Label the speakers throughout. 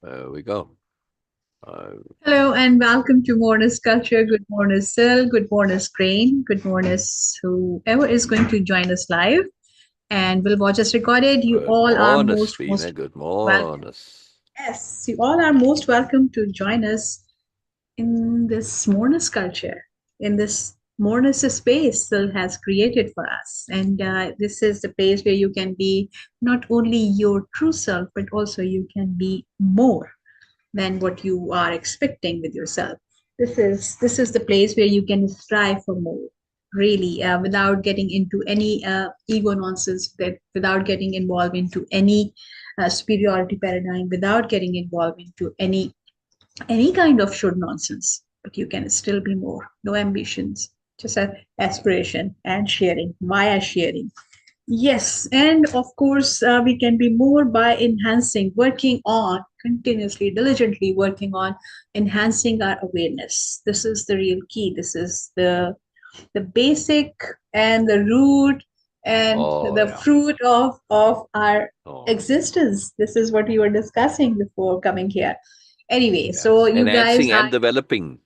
Speaker 1: There we go.
Speaker 2: Hello and welcome to Moreness-Culture. Good morning, Syl. Good morning, Crane. Good morning, whoever is going to join us live and will watch us recorded. You
Speaker 1: Good
Speaker 2: all are
Speaker 1: morning,
Speaker 2: most
Speaker 1: Beena. Good
Speaker 2: welcome.
Speaker 1: morning.
Speaker 2: Yes, you all are most welcome to join us in this Moreness-Culture, in this Moreness space Syl has created for us. And this is the place where you can be not only your true self, but also you can be more than what you are expecting with yourself. This is the place where you can strive for more, really, without getting into any ego nonsense, that without getting involved into any superiority paradigm, without getting involved into any kind of should nonsense. But you can still be more. No ambitions, just an aspiration and sharing via sharing. Yes, and of course, we can be more by enhancing, working on, continuously, diligently working on enhancing our awareness. This is the real key. This is the basic and the root and
Speaker 1: Oh,
Speaker 2: the
Speaker 1: yeah.
Speaker 2: fruit of our
Speaker 1: Oh,
Speaker 2: existence. This is what we were discussing before coming here. Anyway, so
Speaker 1: yes.
Speaker 2: you guys
Speaker 1: Enhancing
Speaker 2: are
Speaker 1: and developing.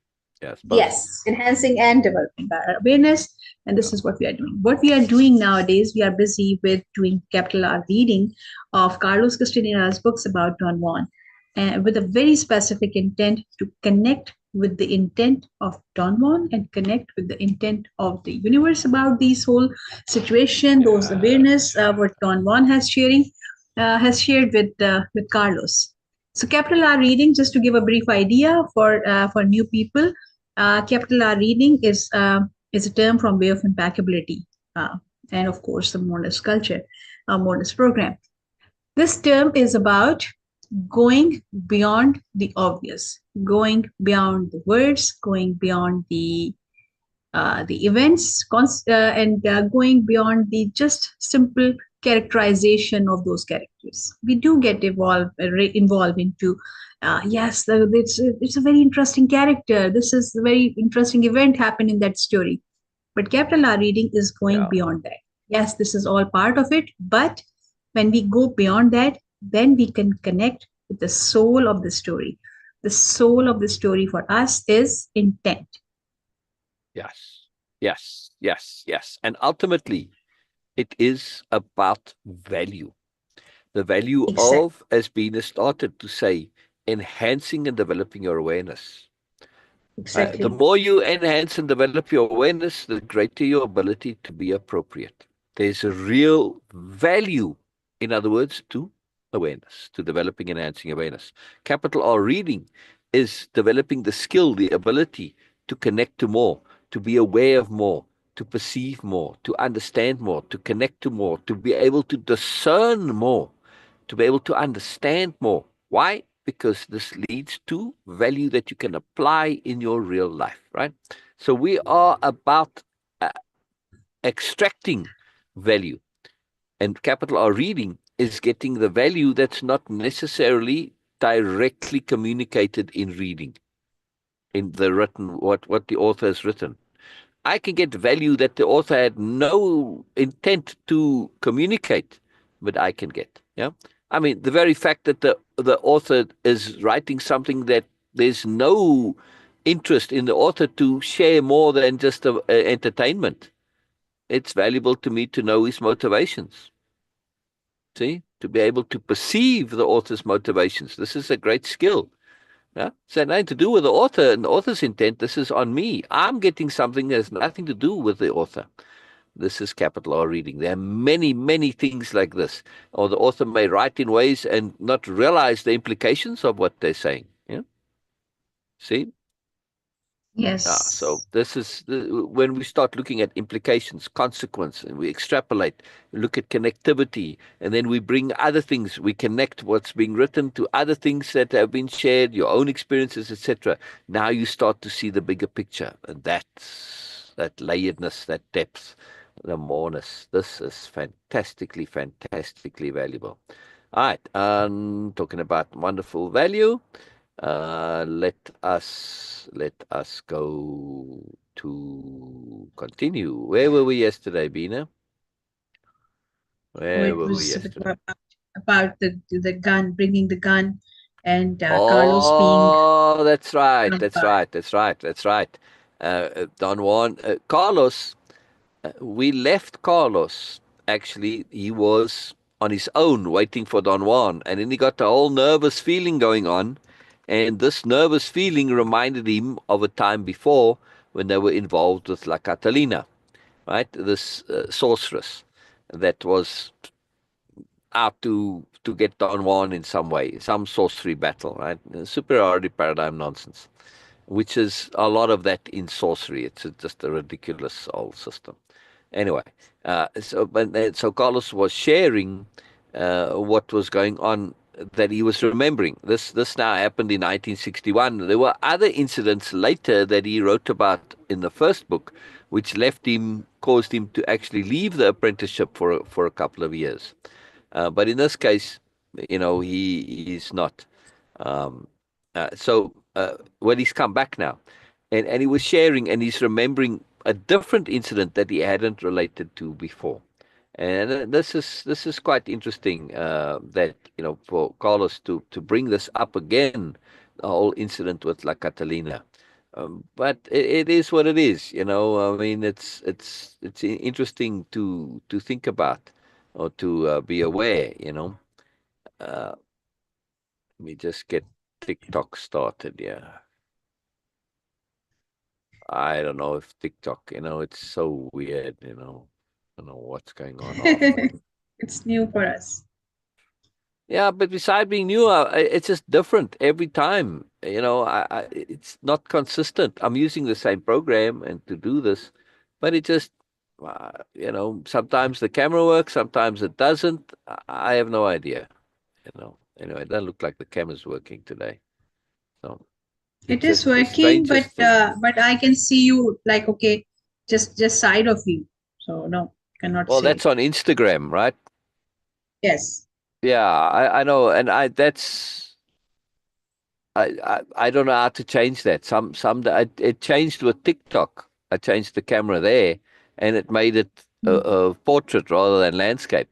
Speaker 1: Yes, both.
Speaker 2: yes, enhancing and developing our awareness. And
Speaker 1: Yeah.
Speaker 2: this is what we are doing. What we are doing nowadays, we are busy with doing capital R reading of Carlos Castaneda's books about Don Juan, with a very specific intent to connect with the intent of Don Juan and connect with the intent of the universe about this whole situation, those
Speaker 1: Yes.
Speaker 2: awareness, what Don Juan has shared with Carlos. So capital R reading, just to give a brief idea for new people, capital R reading is a term from Way of Impeccability, and of course the Moreness-Culture, Moreness program. This term is about going beyond the obvious, going beyond the words, going beyond the events, and going beyond the just simple characterization of those characters. We do get involved into, yes, it's a very interesting character. This is a very interesting event happened in that story. But capital R reading is going
Speaker 1: Yeah.
Speaker 2: beyond that. Yes, this is all part of it, but when we go beyond that, then we can connect with the soul of the story. The soul of the story for us is intent.
Speaker 1: Yes. Yes. Yes. Yes. And ultimately, it is about value. The value
Speaker 2: Exactly.
Speaker 1: of, as Beena started to say, enhancing and developing your awareness. The
Speaker 2: Exactly.
Speaker 1: more you enhance and develop your awareness, the greater your ability to be appropriate. There's a real value, in other words, to awareness, to developing and enhancing awareness. Capital R reading is developing the skill, the ability to connect to more, to be aware of more, to perceive more, to understand more, to connect to more, to be able to discern more, to be able to understand more. Why? Because this leads to value that you can apply in your real life, right? So we are about uh, extracting value, and capital R reading is getting the value that's not necessarily directly communicated in reading, in the written, what the author has written. I can get value that the author had no intent to communicate, but I can get. Yeah. I mean, the very fact that the author is writing something that there's no interest in the author to share more than just entertainment. It's valuable to me to know his motivations. See, to be able to perceive the author's motivations. This is a great skill. Yeah. So nothing to do with the author and the author's intent. This is on me. I'm getting something that has nothing to do with the author. This is capital R reading. There are many, many things like this. Or the author may write in ways and not realize the implications of what they're saying. Yeah. See? So
Speaker 2: Yes.
Speaker 1: this is when we start looking at implications, consequence, and we extrapolate, we look at connectivity, and then we bring other things. We connect what's being written to other things that have been shared, your own experiences, etc. Now you start to see the bigger picture, and that's that layeredness, that depth, the moreness. This is fantastically, fantastically valuable. All right, talking about wonderful value. Let us go to continue. Where were we yesterday, Beena?
Speaker 2: So
Speaker 1: Where
Speaker 2: it
Speaker 1: were we
Speaker 2: was
Speaker 1: yesterday?
Speaker 2: about the gun, bringing the gun, and Carlos being
Speaker 1: Oh, that's
Speaker 2: one
Speaker 1: right.
Speaker 2: of the
Speaker 1: That's
Speaker 2: part.
Speaker 1: right. That's right. That's right. Don Juan, Carlos. We left Carlos. Actually, he was on his own waiting for Don Juan, and then he got the whole nervous feeling going on, and this nervous feeling reminded him of a time before when they were involved with La Catalina, right? This sorceress that was out to get Don Juan in some way, some sorcery battle, right? Superiority paradigm nonsense, which is a lot of that in sorcery. It's just a ridiculous old system. Anyway, so Carlos was sharing what was going on that he was remembering. This now happened in 1961. There were other incidents later that he wrote about in the first book, which caused him to actually leave the apprenticeship for a couple of years. But in this case, he's not. Um, well, he's come back now, and he was sharing, and he's remembering a different incident that he hadn't related to before. And this is quite interesting, that for Carlos to bring this up again, the whole incident with La Catalina. But it is what it is. I mean, it's interesting to think about, or to be aware. Uh, Let me just get TikTok started. Yeah, I don't know if TikTok. It's so weird. I don't know what's going on half the time.
Speaker 2: It's new for us.
Speaker 1: Yeah, but beside being new, it's just different every time. It's not consistent. I'm using the same program and to do this, but it just, sometimes the camera works, sometimes it doesn't. I have no idea. Anyway, it doesn't look like the camera's working today. So
Speaker 2: It
Speaker 1: it's
Speaker 2: is
Speaker 1: just the
Speaker 2: working,
Speaker 1: strangest thing.
Speaker 2: but I can see you like okay, just side of you. So no, cannot
Speaker 1: Well,
Speaker 2: say.
Speaker 1: that's on Instagram, right?
Speaker 2: Yes.
Speaker 1: Yeah, I know, and I don't know how to change that. It changed with TikTok. I changed the camera there, and it made it a portrait rather than landscape.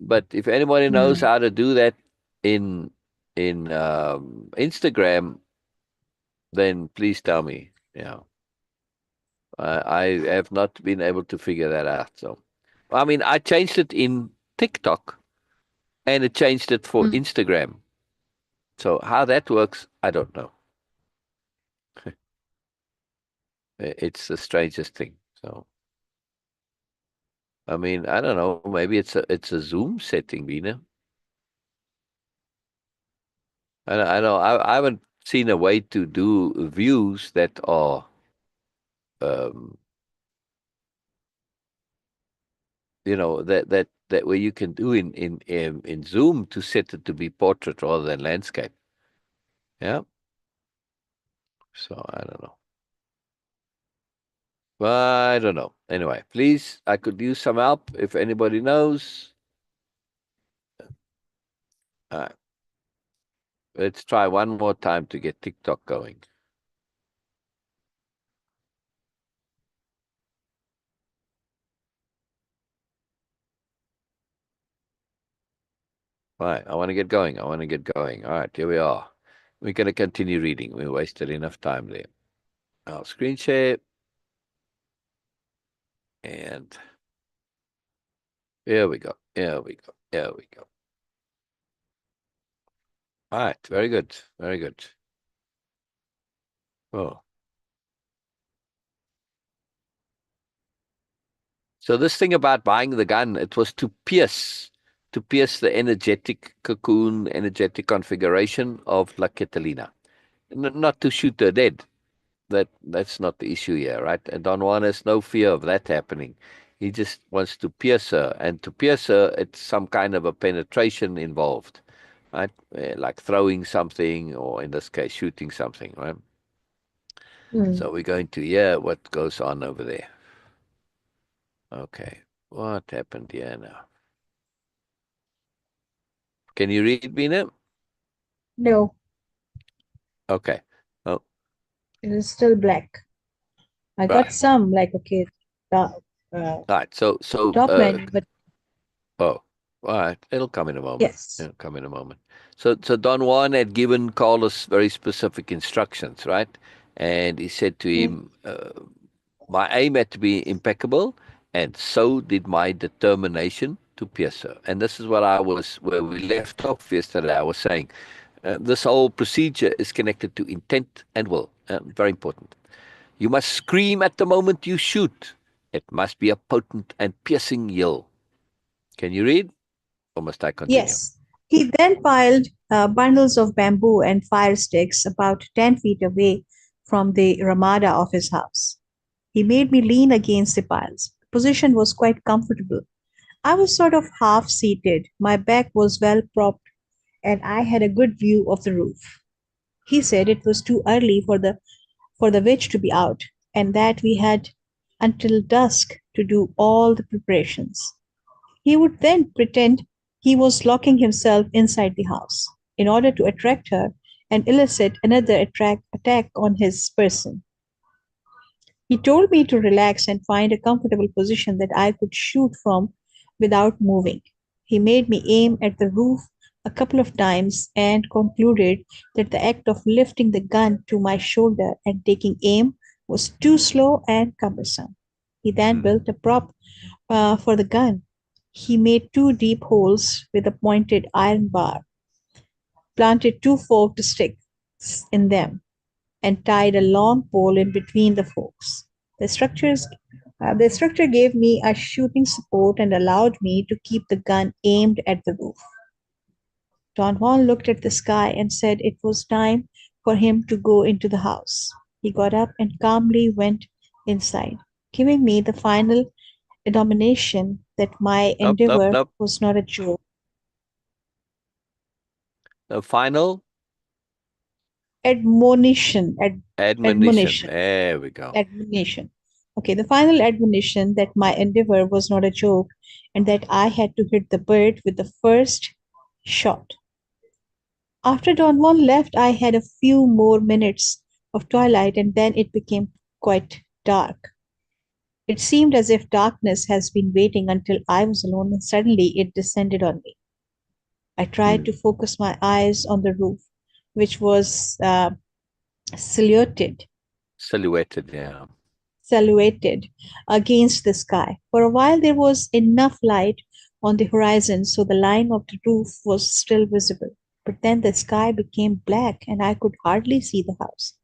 Speaker 1: But if anybody knows
Speaker 2: Mm.
Speaker 1: how to do that in Instagram, then please tell me. I have not been able to figure that out. So, I mean, I changed it in TikTok, and it changed it for
Speaker 2: Mm.
Speaker 1: Instagram. So how that works, I don't know. It's the strangest thing. So, I mean, I don't know. Maybe it's a Zoom setting, Beena. I know. I haven't seen a way to do views that are, um, that way you can do in Zoom to set it to be portrait rather than landscape. Yeah. So I don't know. I don't know. Anyway, please, I could use some help if anybody knows. Uh, let's try one more time to get TikTok going. All right, I want to get going. I want to get going. All right, here we are. We're going to continue reading. We wasted enough time there. I'll screen share. And here we go. Here we go. Here we go. All right, very good. Very good. Oh. So this thing about buying the gun, it was to pierce the energetic cocoon, energetic configuration of La Catalina. Not to shoot her dead. That's not the issue here, right? And Don Juan has no fear of that happening. He just wants to pierce her, and to pierce her, it's some kind of a penetration involved, right? Like throwing something, or in this case, shooting something, right?
Speaker 2: Mm.
Speaker 1: So we're going to hear what goes on over there. Okay, what happened here now? Can you read, Bina?
Speaker 2: No,
Speaker 1: Okay. Oh,
Speaker 2: it is still black. I got
Speaker 1: right,
Speaker 2: some like okay, top, uh,
Speaker 1: right. So
Speaker 2: top menu, but
Speaker 1: oh. All right, it'll come in a moment.
Speaker 2: Yes.
Speaker 1: It'll come in a moment. So Don Juan had given Carlos very specific instructions, right? And he said to
Speaker 2: Mm.
Speaker 1: him, "My aim had to be impeccable, and so did my determination to pierce her." And this is what I was where we left off yesterday. I was saying this whole procedure is connected to intent and will. Very important. You must scream at the moment you shoot. It must be a potent and piercing yell. Can you read, or must I continue?
Speaker 2: Yes. He then piled bundles of bamboo and fire sticks about 10 feet away from the ramada of his house. He made me lean against the piles. The position was quite comfortable. I was sort of half seated, my back was well propped, and I had a good view of the roof. He said it was too early for the witch to be out, and that we had until dusk to do all the preparations. He would then pretend he was locking himself inside the house in order to attract her and elicit another attack on his person. He told me to relax and find a comfortable position that I could shoot from without moving. He made me aim at the roof a couple of times and concluded that the act of lifting the gun to my shoulder and taking aim was too slow and cumbersome. He then
Speaker 1: Hmm.
Speaker 2: built a prop for the gun. He made two deep holes with a pointed iron bar, planted two forked sticks in them, and tied a long pole in between the forks. The structure gave me a shooting support and allowed me to keep the gun aimed at the roof. Don Juan looked at the sky and said it was time for him to go into the house. He got up and calmly went inside, giving me the final admonition that my
Speaker 1: Nope, nope,
Speaker 2: endeavor
Speaker 1: nope.
Speaker 2: was not a joke.
Speaker 1: The final
Speaker 2: Admonition,
Speaker 1: admonition.
Speaker 2: admonition,
Speaker 1: There we go.
Speaker 2: admonition. Okay, the final admonition that my endeavor was not a joke and that I had to hit the bird with the first shot. After Don Juan left, I had a few more minutes of twilight and then it became quite dark. It seemed as if darkness has been waiting until I was alone and suddenly it descended on me. I tried
Speaker 1: Hmm.
Speaker 2: to focus my eyes on the roof, which was silhouetted
Speaker 1: Silhouetted, yeah.
Speaker 2: silhouetted against the sky. For a while, there was enough light on the horizon so the line of the roof was still visible. But then the sky became black and I could hardly see the house.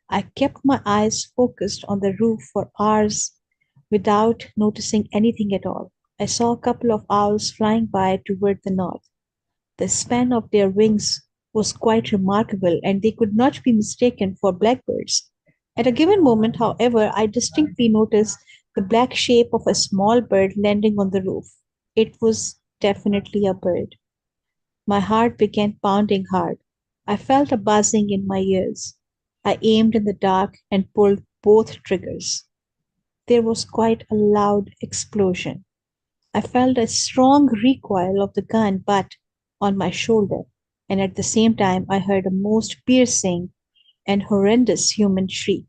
Speaker 2: I kept my eyes focused on the roof for hours without noticing anything at all. I saw a couple of owls flying by toward the north. The span of their wings was quite remarkable, and they could not be mistaken for blackbirds. At a given moment, however, I distinctly noticed the black shape of a small bird landing on the roof. It was definitely a bird. My heart began pounding hard. I felt a buzzing in my ears. I aimed in the dark and pulled both triggers. There was quite a loud explosion. I felt a strong recoil of the gun butt on my shoulder, and at the same time I heard a most piercing and horrendous human shriek.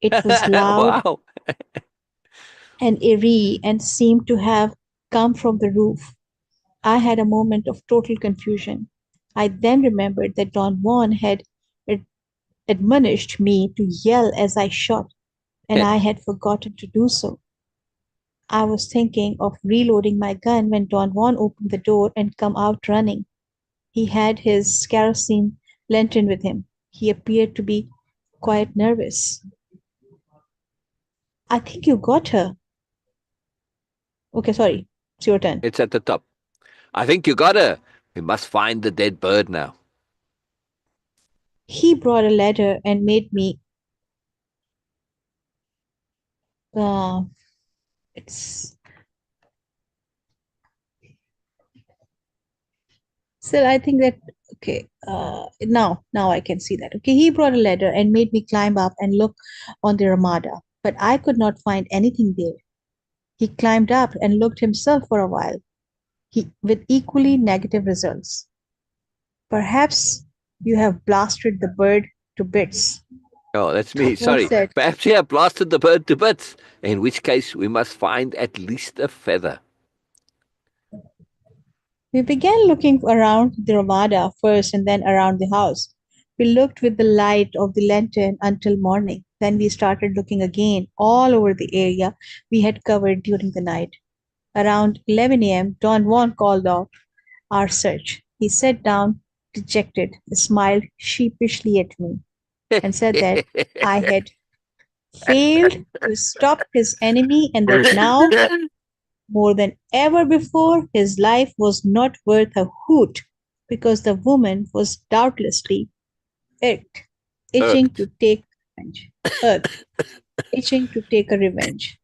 Speaker 2: It was loud
Speaker 1: Wow.
Speaker 2: and eerie and seemed to have come from the roof. I had a moment of total confusion. I then remembered that Don Juan had ad- admonished me to yell as I shot, and I had forgotten to do so. I was thinking of reloading my gun when Don Juan opened the door and come out running. He had his kerosene lantern with him. He appeared to be quite nervous. I think you got her. Okay, sorry. It's your turn.
Speaker 1: It's at the top. I think you got her. We must find the dead bird now.
Speaker 2: He brought a ladder and made me. Uh, it's still. I think that. Okay. Now I can see that. Okay. He brought a ladder and made me climb up and look on the ramada, but I could not find anything there. He climbed up and looked himself for a while. With equally negative results. Perhaps you have blasted the bird to bits.
Speaker 1: Oh, that's me.
Speaker 2: Don
Speaker 1: Sorry.
Speaker 2: said,
Speaker 1: Perhaps you have blasted the bird to bits, in which case we must find at least a feather.
Speaker 2: We began looking around the ramada first and then around the house. We looked with the light of the lantern until morning. Then we started looking again all over the area we had covered during the night. Around 11 a.m., Don Juan called off our search. He sat down, dejected, smiled sheepishly at me, and said that I had failed to stop his enemy and that now, more than ever before, his life was not worth a hoot because the woman was doubtlessly irked, itching to
Speaker 1: Irked.
Speaker 2: take revenge. Irked, itching to take a revenge.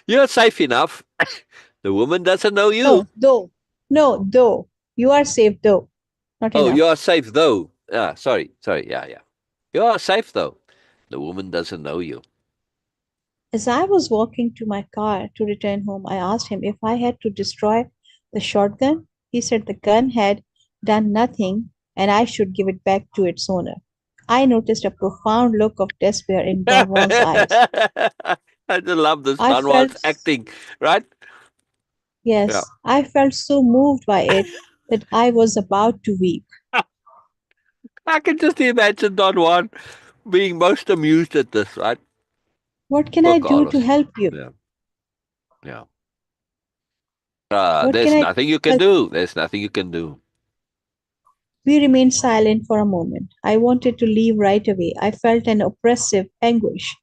Speaker 1: You're safe enough. The woman doesn't know
Speaker 2: No,
Speaker 1: you.
Speaker 2: though. No, though. You are safe, though. Not
Speaker 1: Oh,
Speaker 2: enough.
Speaker 1: you are safe though. Ah, sorry. Yeah, yeah. You are safe though. The woman doesn't know you.
Speaker 2: As I was walking to my car to return home, I asked him if I had to destroy the shotgun. He said the gun had done nothing and I should give it back to its owner. I noticed a profound look of despair in Don Juan's eyes.
Speaker 1: I just love this
Speaker 2: I
Speaker 1: Don Juan's
Speaker 2: felt,
Speaker 1: acting, right? Yeah.
Speaker 2: yes, I felt so moved by it that I was about to weep.
Speaker 1: I can just imagine Don Juan being most amused at this, right?
Speaker 2: What can
Speaker 1: Poor
Speaker 2: I do to
Speaker 1: Carlos.
Speaker 2: help you?
Speaker 1: Yeah, yeah.
Speaker 2: What can
Speaker 1: There's
Speaker 2: I do
Speaker 1: nothing you
Speaker 2: to
Speaker 1: can
Speaker 2: help
Speaker 1: do.
Speaker 2: you?
Speaker 1: There's nothing you can do.
Speaker 2: We remained silent for a moment. I wanted to leave right away. I felt an oppressive anguish.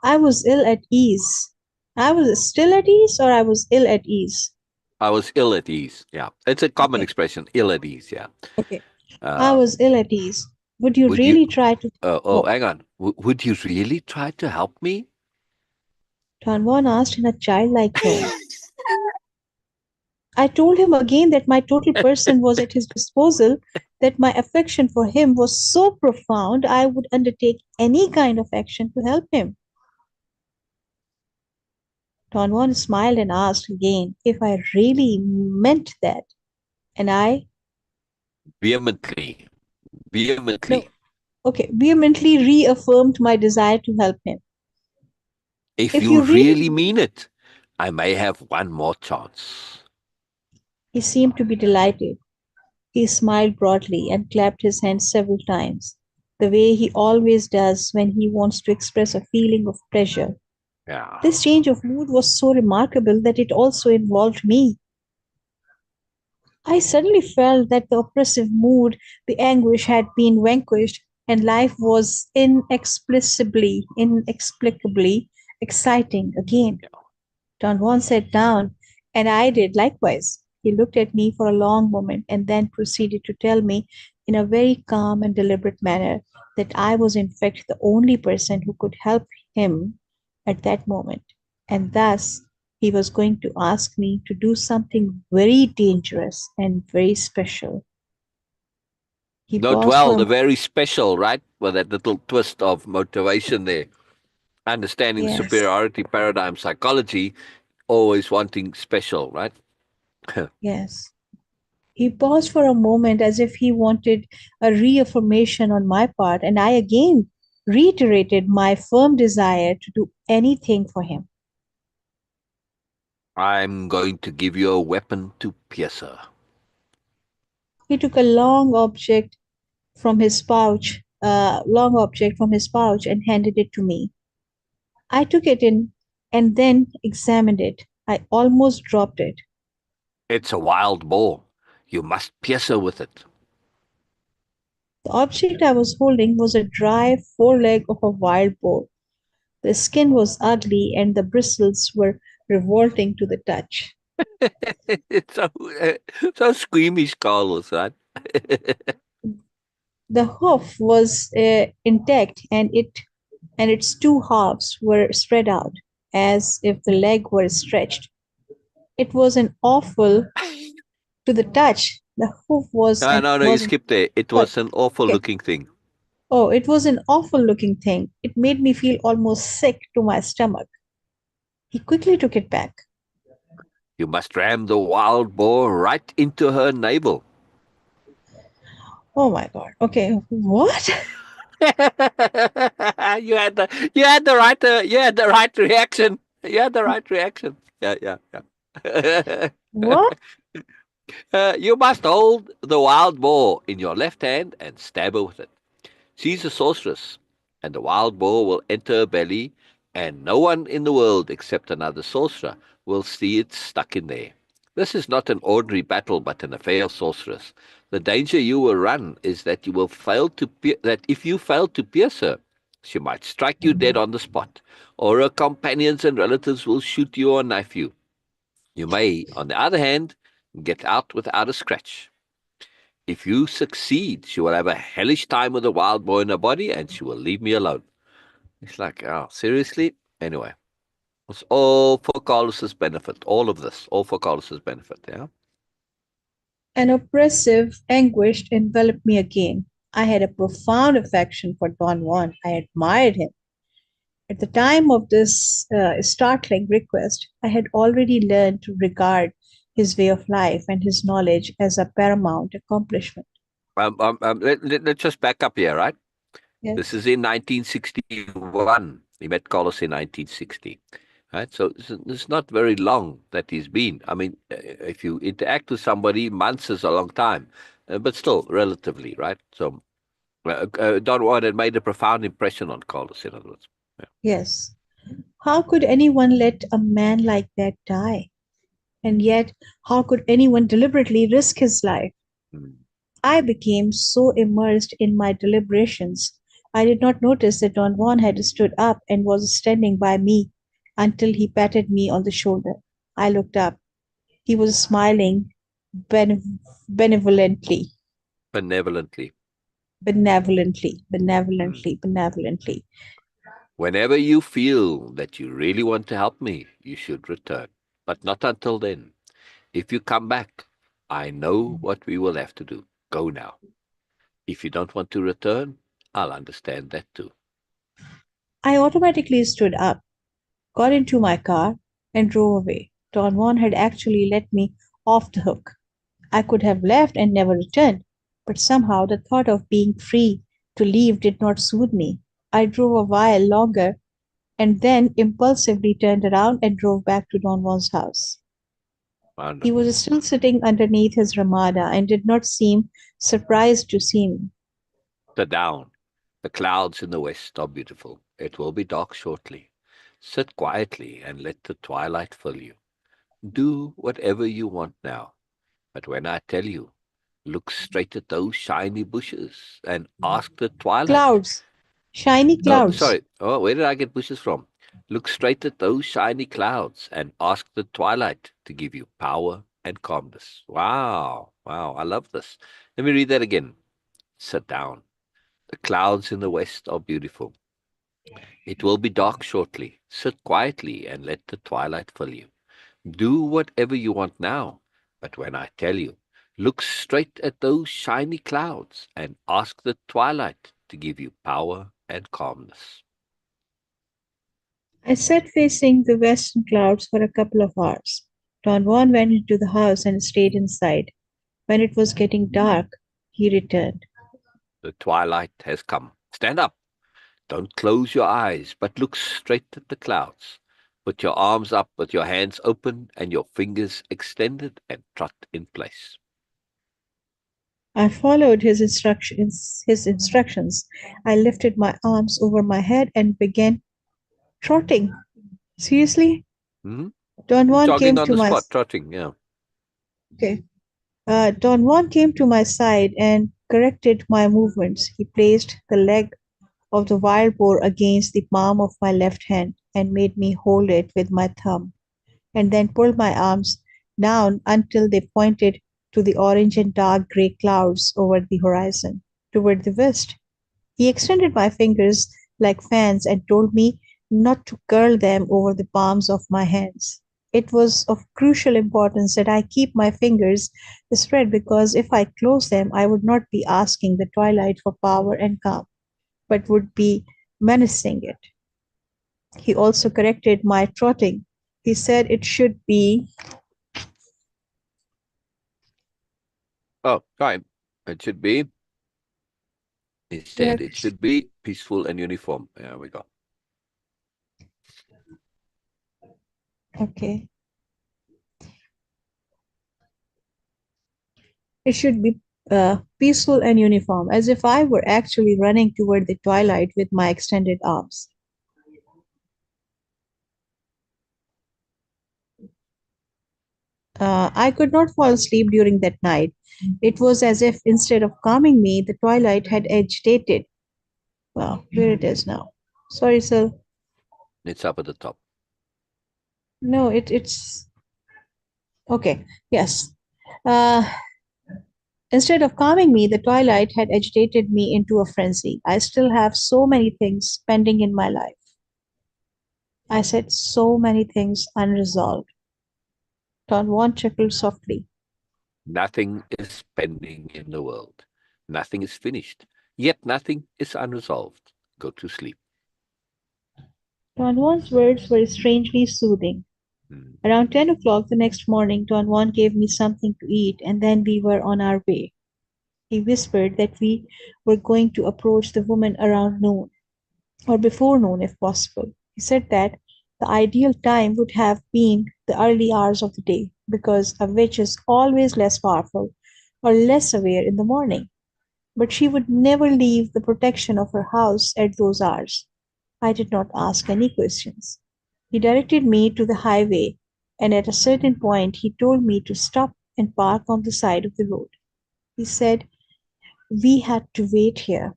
Speaker 2: I was ill at ease. I was still at ease, or I was ill at ease?
Speaker 1: I was ill at ease. Yeah, it's a common
Speaker 2: Okay,
Speaker 1: expression. Ill at ease. Yeah.
Speaker 2: okay. I
Speaker 1: Uh,
Speaker 2: was ill at ease. Would you
Speaker 1: would you?
Speaker 2: really try to? Oh,
Speaker 1: Hang on. Would you really try to help me?
Speaker 2: Don Juan asked in a childlike tone. I told him again that my total person was at his disposal, that my affection for him was so profound I would undertake any kind of action to help him. Don Juan smiled and asked again if I really meant that. And I,
Speaker 1: Vehemently, vehemently.
Speaker 2: no, okay, vehemently reaffirmed my desire to help him.
Speaker 1: If
Speaker 2: If
Speaker 1: you
Speaker 2: you really
Speaker 1: really
Speaker 2: mean,
Speaker 1: mean it, I may have one more chance.
Speaker 2: he seemed to be delighted. He smiled broadly and clapped his hands several times, the way he always does when he wants to express a feeling of pleasure.
Speaker 1: Yeah.
Speaker 2: This change of mood was so remarkable that it also involved me. I suddenly felt that the oppressive mood, the anguish had been vanquished, and life was inexplicably exciting again. Don Juan sat down, and I did likewise. He looked at me for a long moment and then proceeded to tell me in a very calm and deliberate manner that I was, in fact, the only person who could help him at that moment. And thus, he was going to ask me to do something very dangerous and very special. He
Speaker 1: Note
Speaker 2: paused for
Speaker 1: well
Speaker 2: a
Speaker 1: the
Speaker 2: moment.
Speaker 1: very special, right? With that little twist of motivation there. Understanding
Speaker 2: Yes,
Speaker 1: superiority paradigm psychology, always wanting special, right?
Speaker 2: yes. He paused for a moment as if he wanted a reaffirmation on my part, and I again reiterated my firm desire to do anything for him.
Speaker 1: I'm going to give you a weapon to pierce her.
Speaker 2: He took a long object from his pouch, and handed it to me. I took it in and then examined it. I almost dropped it.
Speaker 1: It's a wild boar. You must pierce her with it.
Speaker 2: The object I was holding was a dry foreleg of a wild boar. The skin was ugly, and the bristles were revolting to the touch.
Speaker 1: It's so squeamish, Carlos, right?
Speaker 2: The hoof was intact, and its two halves were spread out, as if the leg were stretched. It was an awful to the touch. The hoof was
Speaker 1: No,
Speaker 2: an
Speaker 1: no, no, you
Speaker 2: was an
Speaker 1: skipped there. It
Speaker 2: sorry.
Speaker 1: was an awful
Speaker 2: Okay.
Speaker 1: looking thing.
Speaker 2: Oh, it was an awful looking thing. It made me feel almost sick to my stomach. He quickly took it back.
Speaker 1: You must ram the wild boar right into her navel.
Speaker 2: Oh my God. Okay. What?
Speaker 1: You had the right reaction. You had the right reaction. Yeah, yeah, yeah.
Speaker 2: What?
Speaker 1: You must hold the wild boar in your left hand and stab her with it. She's a sorceress, and the wild boar will enter her belly, and no one in the world except another sorcerer will see it stuck in there. This is not an ordinary battle, but an affair of sorceress. The danger you will run is that you will fail to that if you fail to pierce her, she might strike you dead on the spot, or her companions and relatives will shoot you or knife you. You may, on the other hand, get out without a scratch. If you succeed, she will have a hellish time with the wild boar in her body, and she will leave me alone. It's like, oh, seriously? Anyway, it's all for Carlos's benefit. All of this, all for Carlos's benefit, yeah?
Speaker 2: An oppressive anguish enveloped me again. I had a profound affection for Don Juan. I admired him. At the time of this startling request, I had already learned to regard his way of life and his knowledge as a paramount accomplishment.
Speaker 1: Let's just back up here, right? This
Speaker 2: Yes.
Speaker 1: is in 1961. He met Carlos in 1960. Right, so it's not very long that he's been. I mean, if you interact with somebody, months is a long time, but still relatively, right? So Don Juan had made a profound impression on Carlos, in other words. Yeah.
Speaker 2: Yes. How could anyone let a man like that die? And yet, how could anyone deliberately risk his life?
Speaker 1: Mm.
Speaker 2: I became so immersed in my deliberations, I did not notice that Don Juan had stood up and was standing by me until he patted me on the shoulder. I looked up. He was smiling benevolently,
Speaker 1: Benevolently. Mm.
Speaker 2: benevolently.
Speaker 1: Whenever you feel that you really want to help me, you should return. But not until then. If you come back, I know what we will have to do. Go now. If you don't want to return, I'll understand that too.
Speaker 2: I automatically stood up, got into my car, and drove away. Don Juan had actually let me off the hook. I could have left and never returned, but somehow the thought of being free to leave did not soothe me. I drove a while longer and then impulsively turned around and drove back to Don Juan's house. He
Speaker 1: Wonderful.
Speaker 2: was still sitting underneath his ramada and did not seem surprised to see me.
Speaker 1: Sit down. The clouds in the west are beautiful. It will be dark shortly. Sit quietly and let the twilight fill you. Do whatever you want now. But when I tell you, look straight at those shiny bushes and ask the twilight.
Speaker 2: Clouds, shiny
Speaker 1: Oh,
Speaker 2: clouds.
Speaker 1: sorry. Oh, where did I get bushes from? Look straight at those shiny clouds and ask the twilight to give you power and calmness. Wow. Wow. I love this. Let me read that again. Sit down. The clouds in the west are beautiful. It will be dark shortly. Sit quietly and let the twilight fill you. Do whatever you want now. But when I tell you, look straight at those shiny clouds and ask the twilight to give you power and calmness.
Speaker 2: I sat facing the western clouds for a couple of hours. Don Juan went into the house and stayed inside. When it was getting dark, he returned.
Speaker 1: The twilight has come. Stand up. Don't close your eyes, but look straight at the clouds. Put your arms up with your hands open and your fingers extended and trot in place.
Speaker 2: I followed his instructions. I lifted my arms over my head and began trotting. Seriously?
Speaker 1: Hmm.
Speaker 2: Don Juan
Speaker 1: Jogging
Speaker 2: came
Speaker 1: on
Speaker 2: to
Speaker 1: the
Speaker 2: my
Speaker 1: spot, trotting, yeah.
Speaker 2: okay. Don Juan came to my side and corrected my movements. He placed the leg of the wild boar against the palm of my left hand and made me hold it with my thumb, and then pulled my arms down until they pointed to the orange and dark gray clouds over the horizon, toward the west. He extended my fingers like fans and told me not to curl them over the palms of my hands. It was of crucial importance that I keep my fingers spread because if I close them, I would not be asking the twilight for power and calm, but would be menacing it. He also corrected my trotting. He said it should be
Speaker 1: Oh, fine. It should be, he said, it should be peaceful and uniform. There we go.
Speaker 2: okay. It should be peaceful and uniform, as if I were actually running toward the twilight with my extended arms. I could not fall asleep during that night. It was as if instead of calming me, the twilight had agitated. Well, here it is now. Sorry, sir.
Speaker 1: It's up at the top.
Speaker 2: No, it's okay. Yes. Uh, Instead of calming me, the twilight had agitated me into a frenzy. I still have so many things pending in my life. I said so many things unresolved. Don Juan chuckled softly.
Speaker 1: Nothing is pending in the world. Nothing is finished. Yet nothing is unresolved. Go to sleep.
Speaker 2: Don Juan's words were strangely soothing.
Speaker 1: Hmm.
Speaker 2: Around 10 o'clock the next morning, Don Juan gave me something to eat, and then we were on our way. He whispered that we were going to approach the woman around noon, or before noon if possible. He said that the ideal time would have been the early hours of the day, because a witch is always less powerful or less aware in the morning. But she would never leave the protection of her house at those hours. I did not ask any questions. He directed me to the highway, and at a certain point he told me to stop and park on the side of the road. He said we had to wait here.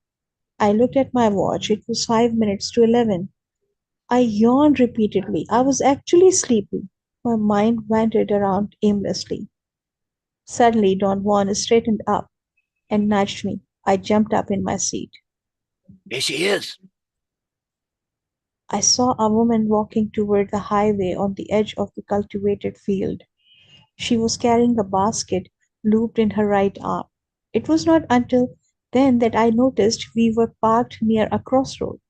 Speaker 2: I looked at my watch. It was 5 minutes to 11. I yawned repeatedly. I was actually sleepy. My mind wandered around aimlessly. Suddenly, Don Juan straightened up and nudged me. I jumped up in my seat.
Speaker 1: There she is.
Speaker 2: I saw a woman walking toward the highway on the edge of the cultivated field. She was carrying a basket looped in her right arm. It was not until then that I noticed we were parked near a crossroads.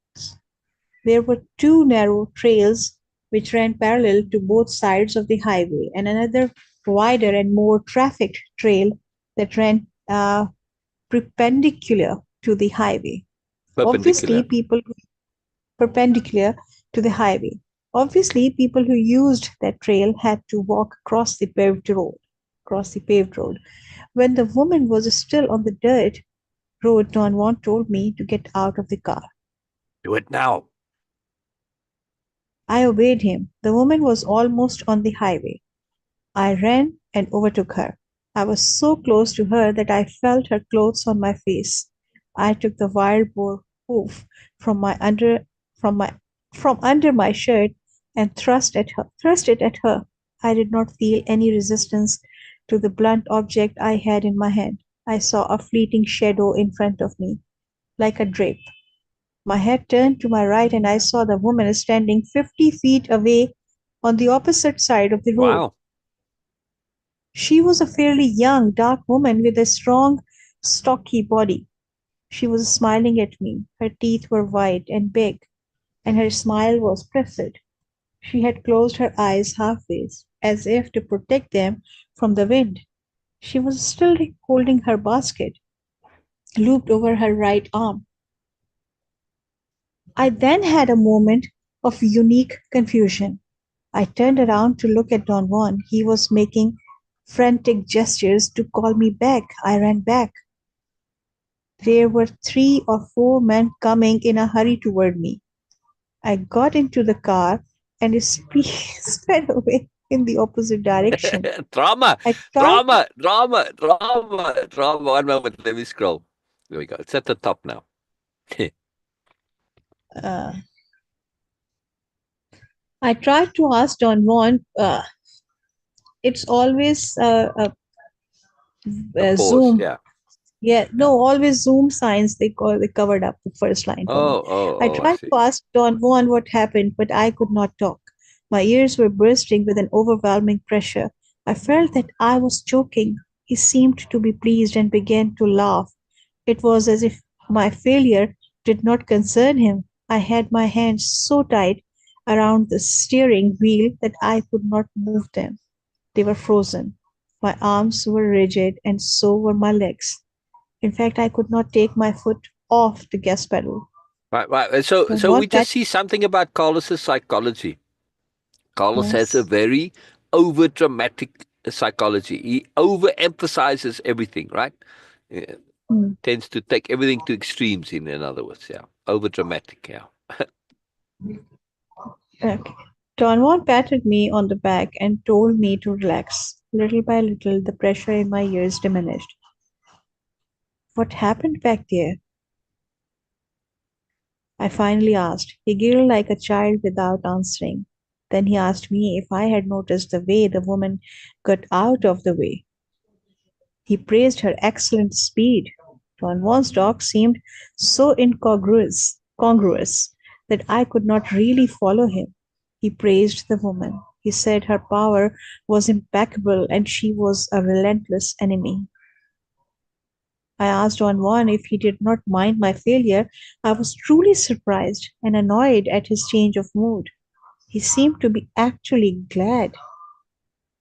Speaker 2: There were two narrow trails which ran parallel to both sides of the highway, and another wider and more trafficked trail that ran perpendicular to the highway. Obviously,
Speaker 1: Perpendicular.
Speaker 2: people perpendicular to the highway. Obviously, people who used that trail had to walk across the paved road. When the woman was still on the dirt road, Don Juan told me to get out of the car.
Speaker 1: Do it now.
Speaker 2: I obeyed him. The woman was almost on the highway. I ran and overtook her. I was so close to her that I felt her clothes on my face. I took the wild boar hoof from my under from my from under my shirt and thrust it at her. I did not feel any resistance to the blunt object I had in my hand. I saw a fleeting shadow in front of me, like a drape. My head turned to my right and I saw the woman standing 50 feet away on the opposite side of the road.
Speaker 1: Wow.
Speaker 2: She was a fairly young, dark woman with a strong, stocky body. She was smiling at me. Her teeth were white and big, and her smile was placid. She had closed her eyes halfway, as if to protect them from the wind. She was still holding her basket, looped over her right arm. I then had a moment of unique confusion. I turned around to look at Don Juan. He was making frantic gestures to call me back. I ran back. There were 3 or 4 men coming in a hurry toward me. I got into the car and sped away in the opposite direction.
Speaker 1: Drama.
Speaker 2: I tried to,
Speaker 1: Drama. Drama. Drama. Drama. One moment. Let me scroll. There we go. It's at the top now.
Speaker 2: uh, I tried to ask Don Juan. It's always
Speaker 1: A pause.
Speaker 2: Zoom.
Speaker 1: Yeah.
Speaker 2: Yeah, no,
Speaker 1: Yeah.
Speaker 2: always Zoom signs. They covered up the first line for me.
Speaker 1: Oh, oh,
Speaker 2: I
Speaker 1: oh, I
Speaker 2: tried
Speaker 1: see.
Speaker 2: to ask Don Juan what happened, but I could not talk. My ears were bursting with an overwhelming pressure. I felt that I was choking. He seemed to be pleased and began to laugh. It was as if my failure did not concern him. I had my hands so tight around the steering wheel that I could not move them. They were frozen. My arms were rigid, and so were my legs. In fact, I could not take my foot off the gas pedal.
Speaker 1: Right, right. So we
Speaker 2: What that
Speaker 1: just see something about Carlos's psychology. Carlos has a
Speaker 2: yes.
Speaker 1: very over dramatic psychology. He overemphasizes everything, right? Yeah.
Speaker 2: Hmm.
Speaker 1: Tends to take everything to extremes, in other words, yeah. Over dramatic, yeah.
Speaker 2: Okay. Don Juan patted me on the back and told me to relax. Little by little, the pressure in my ears diminished. What happened back there? I finally asked. He giggled like a child without answering. Then he asked me if I had noticed the way the woman got out of the way. He praised her excellent speed. Don Juan's talk seemed so congruous that I could not really follow him. He praised the woman. He said her power was impeccable and she was a relentless enemy. I asked Don Juan if he did not mind my failure. I was truly surprised and annoyed at his change of mood. He seemed to be actually glad.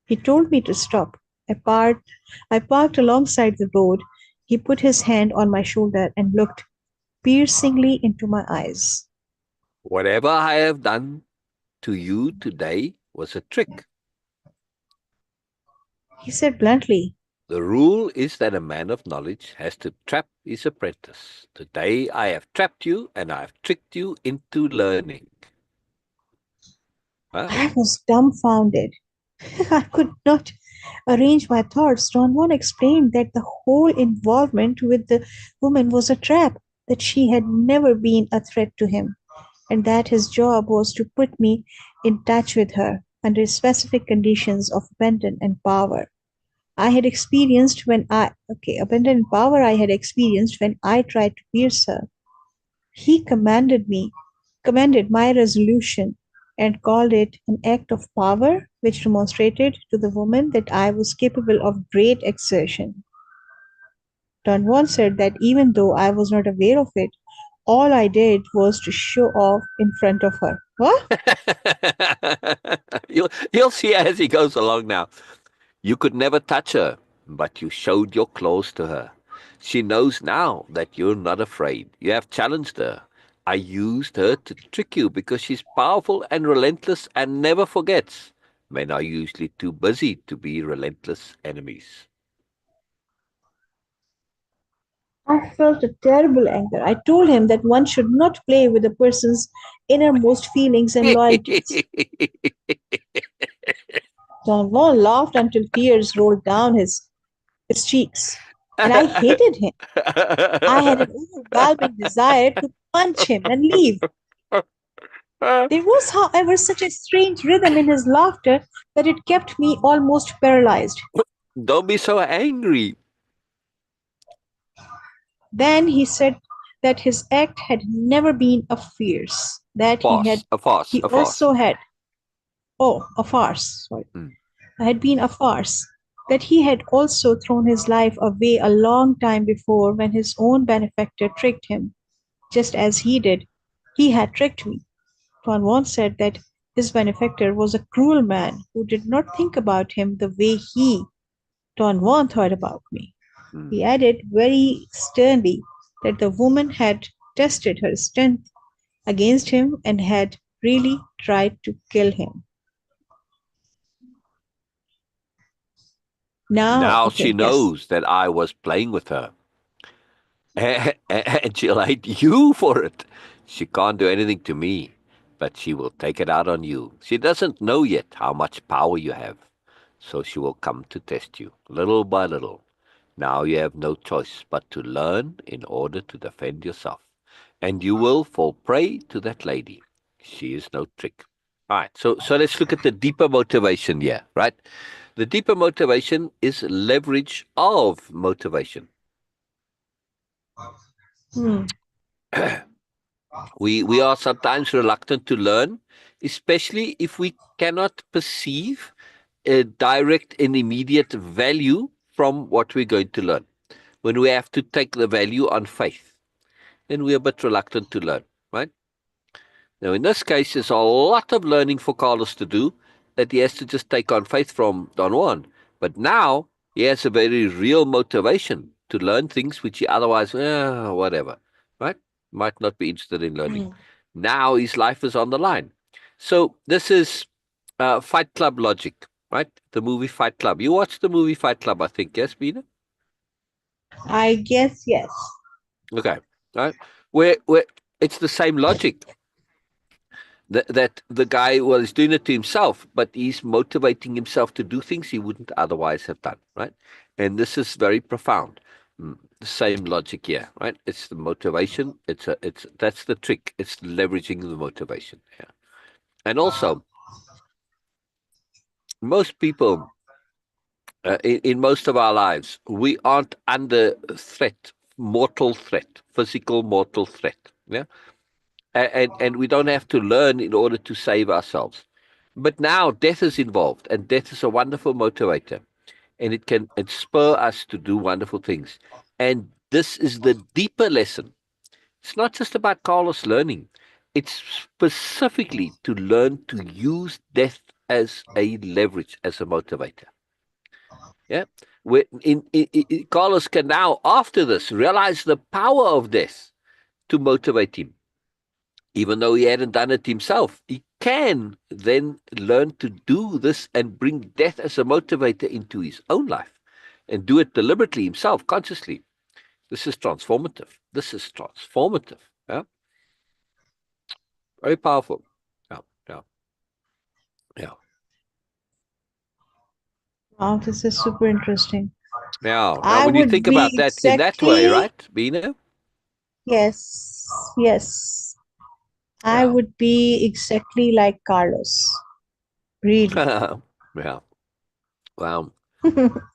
Speaker 2: He told me to stop. I parked alongside the road. He put his hand on my shoulder and looked piercingly into my eyes.
Speaker 1: Whatever I have done to you today was a trick.
Speaker 2: He said bluntly,
Speaker 1: The rule is that a man of knowledge has to trap his apprentice. Today I have trapped you and I have tricked you into learning. Wow.
Speaker 2: I was dumbfounded. I could not arrange my thoughts. Don Juan explained that the whole involvement with the woman was a trap, that she had never been a threat to him, and that his job was to put me in touch with her under specific conditions of abandon and power. I had experienced when I okay, abandon and power I had experienced when I tried to pierce her. He commanded my resolution and called it an act of power which demonstrated to the woman that I was capable of great exertion. Don Juan said that even though I was not aware of it, all I did was to show off in front of her. What?
Speaker 1: You'll see as he goes along now. You could never touch her, but you showed your claws to her. She knows now that you're not afraid. You have challenged her. I used her to trick you because she's powerful and relentless and never forgets. Men are usually too busy to be relentless enemies.
Speaker 2: I felt a terrible anger. I told him that one should not play with a person's innermost feelings and loyalties. Don Juan laughed until tears rolled down his cheeks, and I hated him. I had an overwhelming desire to punch him and leave. There was, however, such a strange rhythm in his laughter that it kept me almost paralyzed.
Speaker 1: Don't be so angry.
Speaker 2: Then he said that his act had never been a farce, that
Speaker 1: Farce, a farce,
Speaker 2: he
Speaker 1: a farce.
Speaker 2: also had a farce, sorry,
Speaker 1: Mm.
Speaker 2: had been a farce, that he had also thrown his life away a long time before when his own benefactor tricked him, just as he did. He had tricked me. Don Juan said that his benefactor was a cruel man who did not think about him the way Don Juan, thought about me.
Speaker 1: Mm.
Speaker 2: He added very sternly that the woman had tested her strength against him and had really tried to kill him. Now,
Speaker 1: Now she
Speaker 2: okay, yes.
Speaker 1: knows that I was playing with her. And she'll hate you for it. She can't do anything to me, but she will take it out on you. She doesn't know yet how much power you have, so she will come to test you, little by little. Now you have no choice but to learn in order to defend yourself, and you will fall prey to that lady. She is no trick. All right, so let's look at the deeper motivation here, right? The deeper motivation is leverage of motivation.
Speaker 2: Hmm.
Speaker 1: We are sometimes reluctant to learn, especially if we cannot perceive a direct and immediate value from what we're going to learn. When we have to take the value on faith, then we're a bit reluctant to learn, right? Now, in this case, there's a lot of learning for Carlos to do that he has to just take on faith from Don Juan. But now he has a very real motivation to learn things which he otherwise, whatever, right? Might not be interested in learning.
Speaker 2: Hmm.
Speaker 1: Now his life is on the line. So this is Fight Club logic. right? The movie Fight Club. You watched the movie Fight Club, I think, yes, Beena?
Speaker 2: I guess yes.
Speaker 1: Okay, right? Where it's the same logic that the guy, well, is doing it to himself, but he's motivating himself to do things he wouldn't otherwise have done, right? And this is very profound. The same logic here, right? It's the motivation. That's the trick. It's leveraging the motivation. Yeah. And also, most people, in most of our lives, we aren't under threat, mortal threat, physical mortal threat. Yeah. And we don't have to learn in order to save ourselves. But now death is involved, and death is a wonderful motivator, and it can spur us to do wonderful things. And this is the deeper lesson. It's not just about Carlos learning. It's specifically to learn to use death as a leverage, as a motivator. Yeah, Carlos can now, after this, realize the power of death to motivate him. Even though he hadn't done it himself, he can then learn to do this and bring death as a motivator into his own life and do it deliberately himself, consciously. This is transformative. This is transformative. Yeah, very powerful. Yeah, yeah, yeah,
Speaker 2: Wow, this is super interesting.
Speaker 1: yeah. Now,
Speaker 2: I
Speaker 1: when you
Speaker 2: would
Speaker 1: think
Speaker 2: be
Speaker 1: about that in that way,
Speaker 2: exactly,
Speaker 1: right, Beena?
Speaker 2: yes, yes. I
Speaker 1: Yeah,
Speaker 2: would be exactly like Carlos. Really.
Speaker 1: yeah. Wow.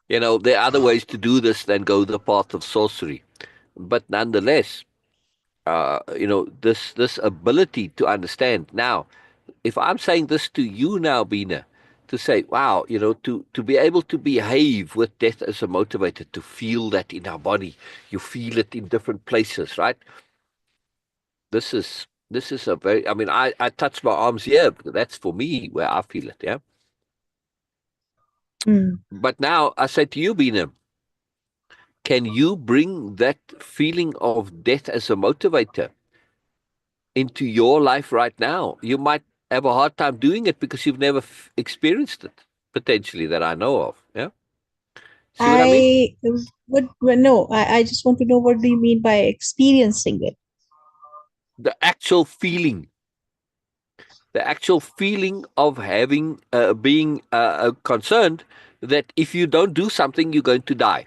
Speaker 1: There are other ways to do this than go the path of sorcery, but nonetheless, this ability to understand. Now, if I'm saying this to you now, Beena, to say, wow, to be able to behave with death as a motivator, to feel that in our body, you feel it in different places, right? This is a very, I mean, I touch my arms here, because that's for me where I feel it, yeah.
Speaker 2: Mm.
Speaker 1: But now I say to you, Beena, can you bring that feeling of death as a motivator into your life right now? You might have a hard time doing it because you've never experienced it, potentially, that I know of. Yeah. See what I mean?
Speaker 2: I would, well, no, I just want to know what do you mean by experiencing it?
Speaker 1: The actual feeling, of having, being concerned that if you don't do something, you're going to die.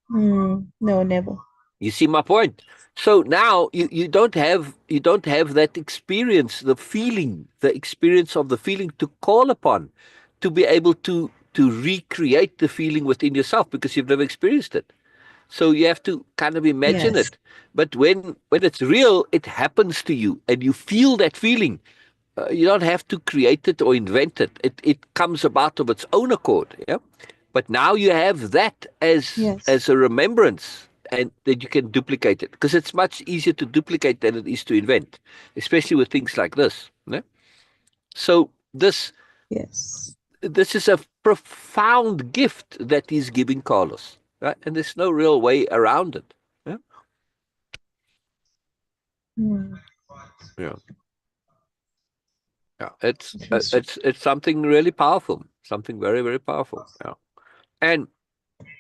Speaker 2: No, never.
Speaker 1: You see my point? So now you don't have that experience, the experience of the feeling to call upon, to be able to recreate the feeling within yourself because you've never experienced it. So you have to kind of imagine
Speaker 2: Yes,
Speaker 1: it. But when it's real, it happens to you and you feel that feeling. You don't have to create it or invent it. It comes about of its own accord. Yeah. But now you have that
Speaker 2: yes,
Speaker 1: as a remembrance, and that you can duplicate it, because it's much easier to duplicate than it is to invent, especially with things like this. Yeah? So
Speaker 2: yes.
Speaker 1: this is a profound gift that he's giving Carlos, right? And there's no real way around it. Yeah.
Speaker 2: Hmm.
Speaker 1: Yeah. Yeah. It's uh,
Speaker 2: Interesting.
Speaker 1: it's it's something really powerful, something very, very powerful. Yeah. And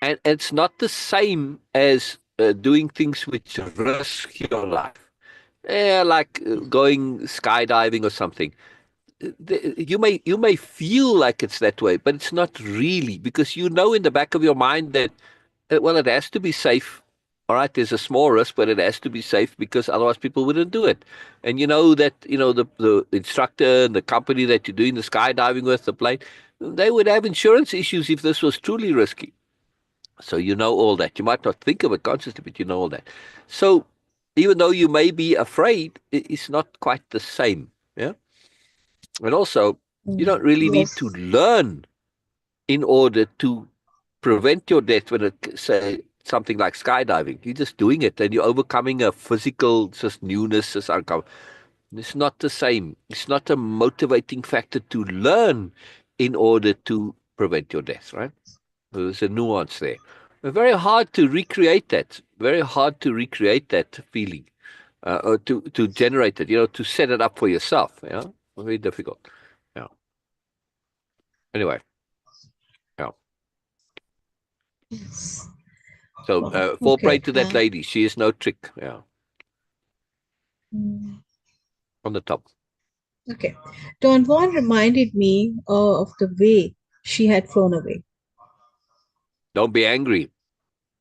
Speaker 1: it's not the same as doing things which risk your life. Yeah, like going skydiving or something. You may feel like it's that way, but it's not really, because you know in the back of your mind that well, it has to be safe. All right, there's a small risk, but it has to be safe because otherwise people wouldn't do it. And you know that the instructor and the company that you're doing the skydiving with, the plane, they would have insurance issues if this was truly risky. So you know all that. You might not think of it consciously, but you know all that. So even though you may be afraid, it's not quite the same. Yeah. And also, you don't really need to
Speaker 2: Yes,
Speaker 1: learn in order to prevent your death when it say something like skydiving. You're just doing it and you're overcoming a physical just newness, just uncomfortable. It's not the same. It's not a motivating factor to learn in order to prevent your death, right? There's a nuance there. But very hard to recreate that. Very hard to recreate that feeling, or to generate it. To set it up for yourself. Very difficult. Anyway, yeah.
Speaker 2: Yes.
Speaker 1: So
Speaker 2: Oh,
Speaker 1: fall prey
Speaker 2: okay.
Speaker 1: to that lady. She is no trick. Yeah,
Speaker 2: Mm,
Speaker 1: on the top.
Speaker 2: okay. Don Juan reminded me of the way she had flown away.
Speaker 1: Don't be angry.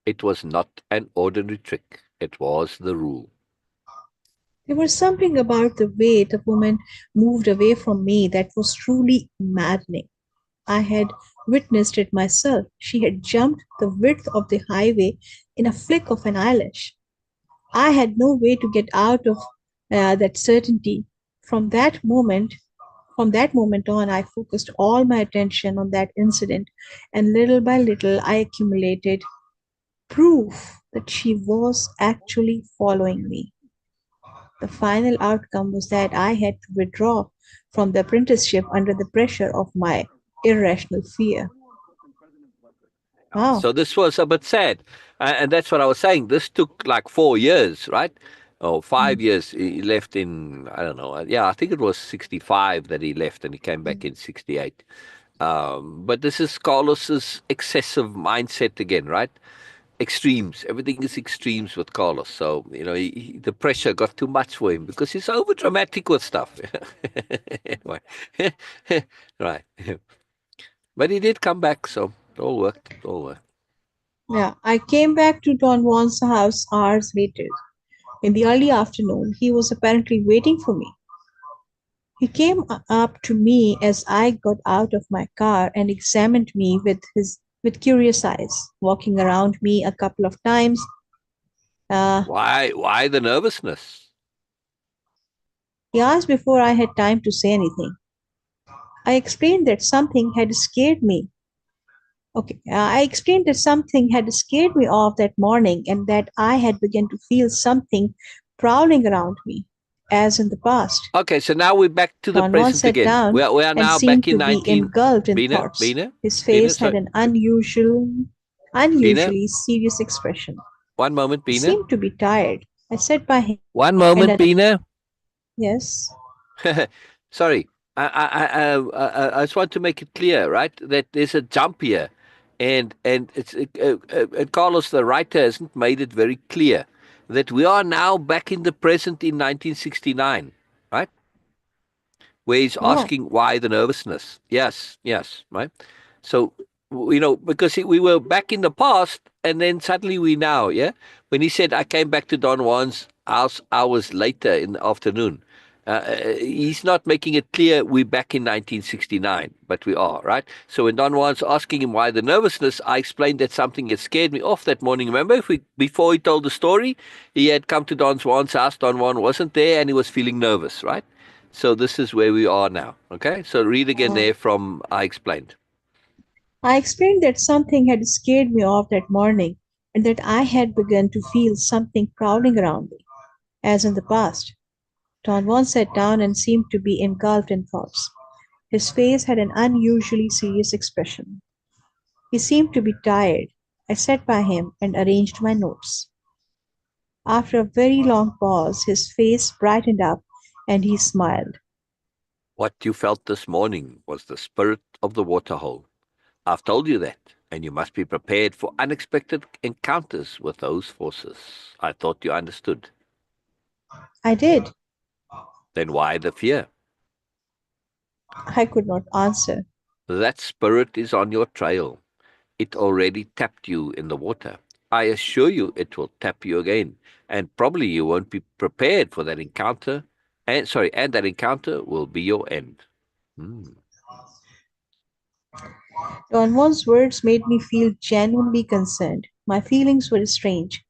Speaker 1: It was not an ordinary trick. It was the rule.
Speaker 2: There was something about the way the woman moved away from me that was truly maddening. I had witnessed it myself. She had jumped the width of the highway in a flick of an eyelash. I had no way to get out of that certainty. From that moment, from that moment on, I focused all my attention on that incident, and little by little, I accumulated proof that she was actually following me. The final outcome was that I had to withdraw from the apprenticeship under the pressure of my irrational fear. Wow.
Speaker 1: So this was a bit sad. And that's what I was saying. This took like 4 years, right? Or
Speaker 2: Mm,
Speaker 1: 5 years. He left in, I don't know. Yeah, I think it was 65 that he left and he came back in 68. But this is Carlos's excessive mindset again, right? Extremes. Everything is extremes with Carlos. So, the pressure got too much for him because he's over dramatic with stuff. Anyway, right. But he did come back, so it all worked. It all worked.
Speaker 2: Yeah, I came back to Don Juan's house hours later. In the early afternoon, he was apparently waiting for me. He came up to me as I got out of my car and examined me with curious eyes, walking around me a couple of times. Uh,
Speaker 1: Why the nervousness?
Speaker 2: he asked before I had time to say anything. I explained that something had scared me. Okay, I explained that something had scared me off that morning and that I had begun to feel something prowling around me, as in the past.
Speaker 1: Okay, so now we're back to the
Speaker 2: Don Juan
Speaker 1: present
Speaker 2: sat
Speaker 1: again.
Speaker 2: down
Speaker 1: We are
Speaker 2: and
Speaker 1: now back
Speaker 2: seemed
Speaker 1: in
Speaker 2: to be
Speaker 1: 19.
Speaker 2: engulfed in
Speaker 1: Bina,
Speaker 2: thoughts.
Speaker 1: Bina,
Speaker 2: His
Speaker 1: Bina.
Speaker 2: face had an
Speaker 1: Bina,
Speaker 2: unusually serious expression.
Speaker 1: one moment,
Speaker 2: He
Speaker 1: Bina.
Speaker 2: seemed to be tired. I sat by him
Speaker 1: One
Speaker 2: and
Speaker 1: moment, Bina.
Speaker 2: yes,
Speaker 1: Sorry, I just want to make it clear, right, that there's a jump here, and Carlos, the writer, hasn't made it very clear that we are now back in the present in 1969, right? Where he's
Speaker 2: oh,
Speaker 1: asking why the nervousness. Yes, yes, right. So because we were back in the past, and then suddenly we now, yeah. When he said I came back to Don Juan's house hours later in the afternoon, he's not making it clear we're back in 1969, but we are, right? So when Don Juan's asking him why the nervousness, I explained that something had scared me off that morning. Remember, before he told the story, he had come to Don Juan's house. Don Juan wasn't there, and he was feeling nervous, right? So this is where we are now. Okay, so read again
Speaker 2: oh.
Speaker 1: there from I explained.
Speaker 2: I explained that something had scared me off that morning and that I had begun to feel something prowling around me, as in the past. Don Juan sat down and seemed to be engulfed in thoughts. His face had an unusually serious expression. He seemed to be tired. I sat by him and arranged my notes. After a very long pause, his face brightened up and he smiled.
Speaker 1: What you felt this morning was the spirit of the waterhole. I've told you that, and you must be prepared for unexpected encounters with those forces. I thought you understood.
Speaker 2: I did.
Speaker 1: Then why the fear?
Speaker 2: I could not answer.
Speaker 1: That spirit is on your trail. It already tapped you in the water. I assure you it will tap you again, and probably you won't be prepared for that encounter. And that encounter will be your end. Hmm.
Speaker 2: Don Juan's words made me feel genuinely concerned. My feelings were strange.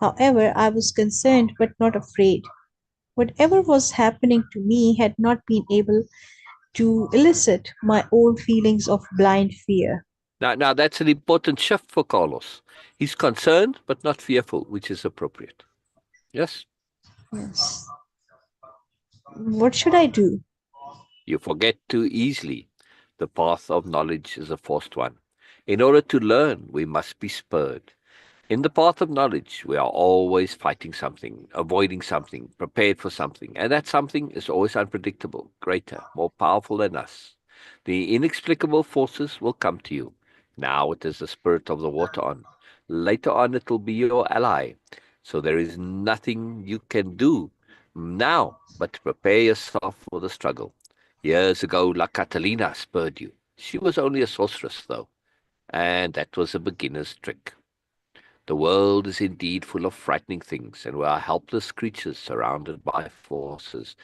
Speaker 2: However, I was concerned but not afraid. Whatever was happening to me had not been able to elicit my old feelings of blind fear.
Speaker 1: Now that's an important shift for Carlos. He's concerned but not fearful, which is appropriate. Yes,
Speaker 2: Yes. What should I do?
Speaker 1: you forget too easily. The path of knowledge is a forced one. In order to learn, we must be spurred. In the path of knowledge, we are always fighting something, avoiding something, prepared for something, and that something is always unpredictable, greater, more powerful than us. The inexplicable forces will come to you. Now it is the spirit of the water on. Later on it will be your ally. So there is nothing you can do now but to prepare yourself for the struggle. Years ago, La Catalina spurred you. She was only a sorceress, though, and that was a beginner's trick. The world is indeed full of frightening things, and we are helpless creatures surrounded by forces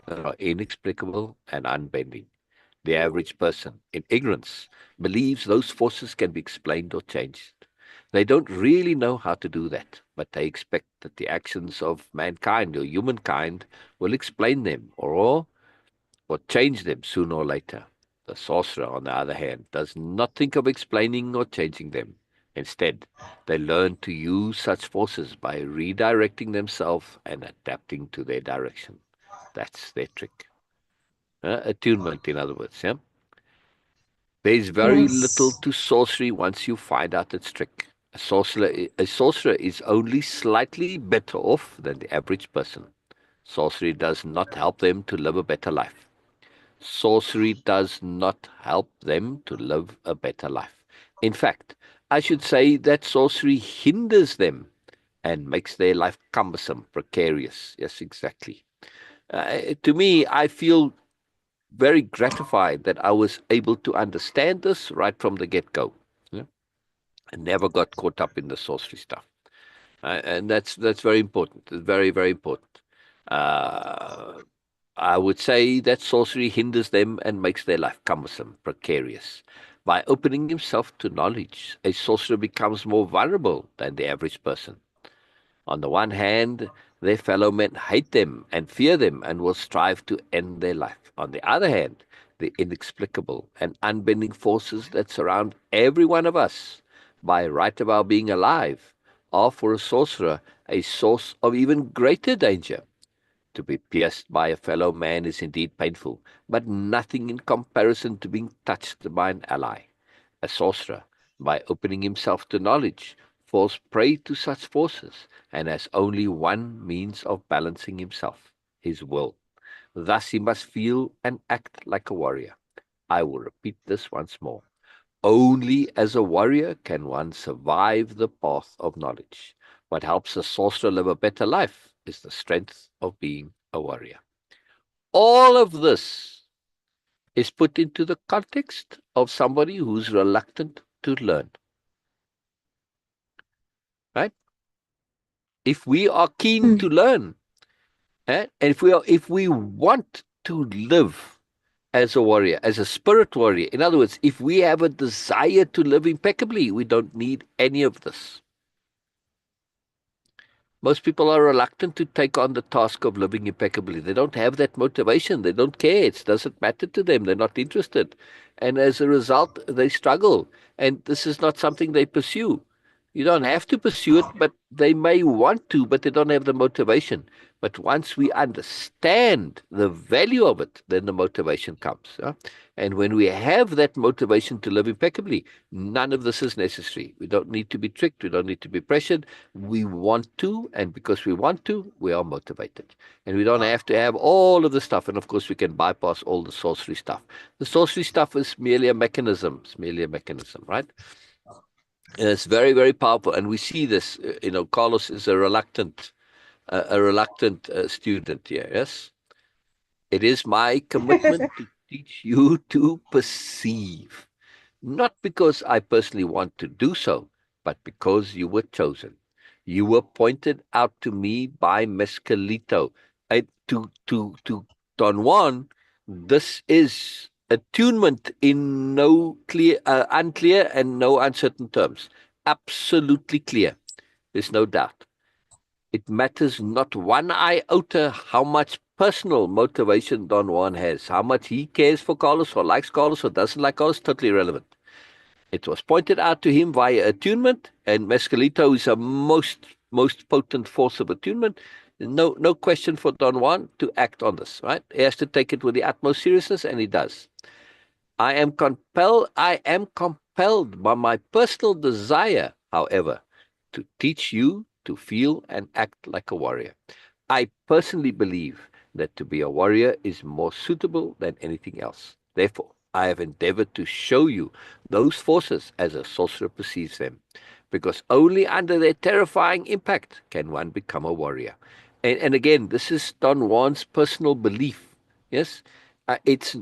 Speaker 1: that are inexplicable and unbending. The average person, in ignorance, believes those forces can be explained or changed. They don't really know how to do that, but they expect that the actions of mankind or humankind will explain them or change them sooner or later. The sorcerer, on the other hand, does not think of explaining or changing them. Instead, they learn to use such forces by redirecting themselves and adapting to their direction. That's their trick. Attunement, in other words. Yeah? There's very little
Speaker 2: Yes.
Speaker 1: to sorcery once you find out its trick. A sorcerer is only slightly better off than the average person. Sorcery does not help them to live a better life. Sorcery does not help them to live a better life. In fact, I should say that sorcery hinders them and makes their life cumbersome, precarious. Yes, exactly. To me, I feel very gratified that I was able to understand this right from the get-go. Yeah? I never got caught up in the sorcery stuff. And that's very important. It's very, very important. Uh, I would say that sorcery hinders them and makes their life cumbersome, precarious. By opening himself to knowledge, a sorcerer becomes more vulnerable than the average person. On the one hand, their fellow men hate them and fear them and will strive to end their life. On the other hand, the inexplicable and unbending forces that surround every one of us, by right of our being alive, are for a sorcerer a source of even greater danger. To be pierced by a fellow man is indeed painful, but nothing in comparison to being touched by an ally. A sorcerer, by opening himself to knowledge, falls prey to such forces, and has only one means of balancing himself, his will. Thus he must feel and act like a warrior. I will repeat this once more. Only as a warrior can one survive the path of knowledge. What helps a sorcerer live a better life is the strength of being a warrior. All of this is put into the context of somebody who's reluctant to learn, right? If we are keen
Speaker 2: Hmm.
Speaker 1: to learn, and if we want to live as a warrior, as a spirit warrior, in other words, if we have a desire to live impeccably, we don't need any of this. Most people are reluctant to take on the task of living impeccably. They don't have that motivation. They don't care. It doesn't matter to them. They're not interested. And as a result, they struggle. And this is not something they pursue. You don't have to pursue it, but they may want to, but they don't have the motivation. But once we understand the value of it, then the motivation comes. And when we have that motivation to live impeccably, none of this is necessary. We don't need to be tricked. We don't need to be pressured. We want to, and because we want to, we are motivated. And we don't have to have all of the stuff. And of course, we can bypass all the sorcery stuff. The sorcery stuff is merely a mechanism. It's merely a mechanism, right? And it's very, very powerful. And we see this. Carlos is a reluctant student here. Yes, it is my commitment to teach you to perceive. Not because I personally want to do so, but because you were chosen. You were pointed out to me by Mescalito. To Don Juan, this is attunement in no unclear and no uncertain terms. Absolutely clear. There's no doubt. It matters not one iota how much personal motivation Don Juan has, how much he cares for Carlos or likes Carlos or doesn't like Carlos, totally irrelevant. It was pointed out to him via attunement, and Mescalito is a most potent force of attunement. No question for Don Juan to act on this, right? He has to take it with the utmost seriousness, and he does. I am compelled by my personal desire, however, to teach you to feel and act like a warrior. I personally believe that to be a warrior is more suitable than anything else. Therefore, I have endeavored to show you those forces as a sorcerer perceives them, because only under their terrifying impact can one become a warrior. And again, this is Don Juan's personal belief. Yes, it's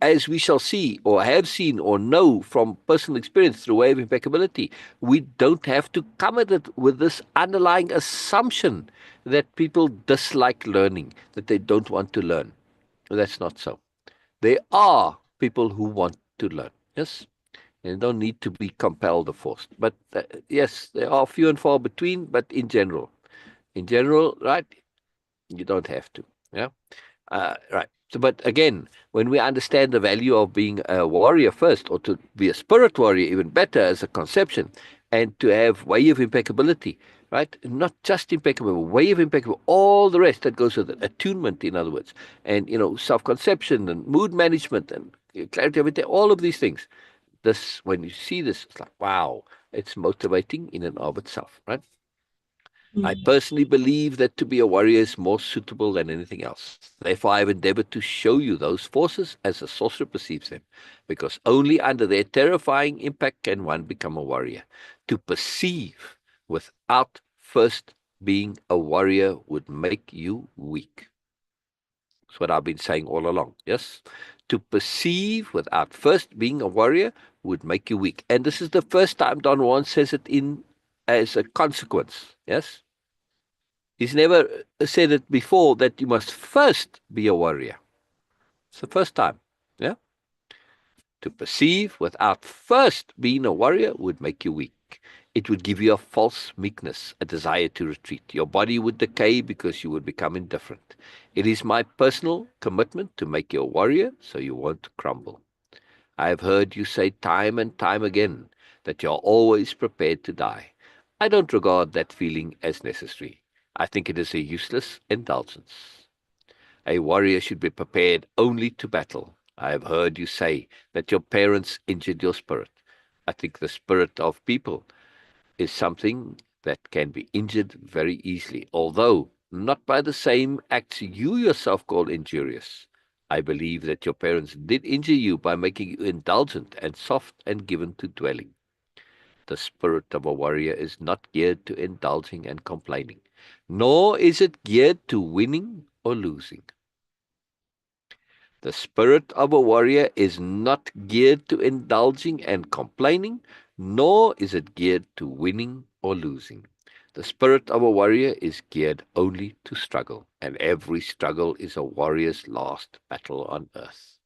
Speaker 1: as we shall see, or have seen, or know from personal experience through Way of Impeccability. We don't have to come at it with this underlying assumption that people dislike learning, that they don't want to learn. That's not so. There are people who want to learn. Yes, and don't need to be compelled or forced. But yes, there are few and far between. But in general, right, you don't have to. Yeah, right. So, but again, when we understand the value of being a warrior first, or to be a spirit warrior, even better as a conception, and to have way of impeccability, right? Not just impeccable, way of impeccable, all the rest that goes with it, attunement, in other words, and self-conception and mood management and clarity of it, all of these things. This, when you see this, it's like, wow, it's motivating in and of itself, right? I personally believe that to be a warrior is more suitable than anything else. Therefore, I have endeavored to show you those forces as a sorcerer perceives them, because only under their terrifying impact can one become a warrior. To perceive without first being a warrior would make you weak. That's what I've been saying all along. Yes? To perceive without first being a warrior would make you weak. And this is the first time Don Juan says it in as a consequence. Yes? He's never said it before that you must first be a warrior. It's the first time. Yeah? To perceive without first being a warrior would make you weak. It would give you a false meekness, a desire to retreat. Your body would decay because you would become indifferent. It is my personal commitment to make you a warrior so you won't crumble. I have heard you say time and time again that you are always prepared to die. I don't regard that feeling as necessary. I think it is a useless indulgence. A warrior should be prepared only to battle. I have heard you say that your parents injured your spirit. I think the spirit of people is something that can be injured very easily, although not by the same acts you yourself call injurious. I believe that your parents did injure you by making you indulgent and soft and given to dwelling. The spirit of a warrior is not geared to indulging and complaining, nor is it geared to winning or losing. The spirit of a warrior is not geared to indulging and complaining, nor is it geared to winning or losing. The spirit of a warrior is geared only to struggle, and every struggle is a warrior's last battle on earth.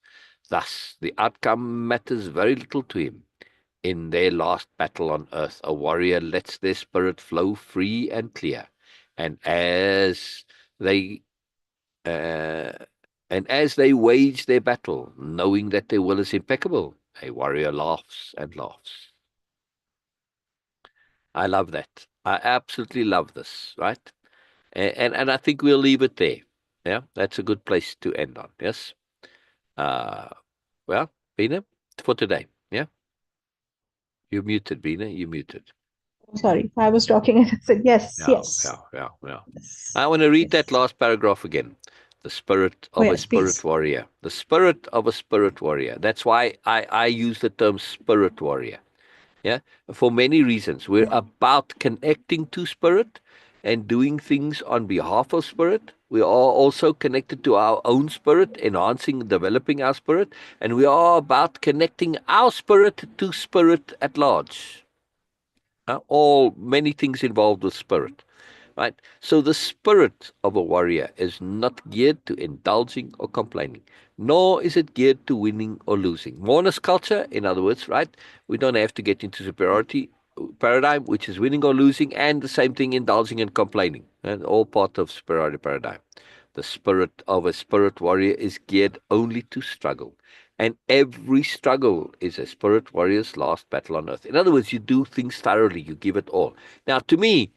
Speaker 1: Thus, the outcome matters very little to him. In their last battle on earth, a warrior lets their spirit flow free and clear, and they uh, as they wage their battle, knowing that their will is impeccable, a warrior laughs and laughs. I love that. I absolutely love this, right? And I think we'll leave it there. Yeah, that's a good place to end on. Yes. Uh, well, Beena, for today. Yeah, you muted, Beena. You muted.
Speaker 2: Sorry, I was talking and I said yes,
Speaker 1: Yeah,
Speaker 2: yes,
Speaker 1: yeah, yeah, yeah. I
Speaker 2: yes,
Speaker 1: want to read that
Speaker 2: yes.
Speaker 1: last paragraph again. The spirit
Speaker 2: Oh,
Speaker 1: of a
Speaker 2: yes,
Speaker 1: spirit
Speaker 2: please.
Speaker 1: warrior. The spirit of a spirit warrior. That's why I use the term spirit warrior. Yeah, for many reasons. We're about connecting to spirit and doing things on behalf of spirit. We are also connected to our own spirit, enhancing, developing our spirit, and we are about connecting our spirit to spirit at large. All many things involved with spirit. Right? So the spirit of a warrior is not geared to indulging or complaining, nor is it geared to winning or losing. Moreness-Culture, in other words, right? We don't have to get into superiority paradigm, which is winning or losing, and the same thing, indulging and complaining, and all part of superiority paradigm. The spirit of a spirit warrior is geared only to struggle. And every struggle is a spirit warrior's last battle on earth. In other words, you do things thoroughly, you give it all. Now, to me,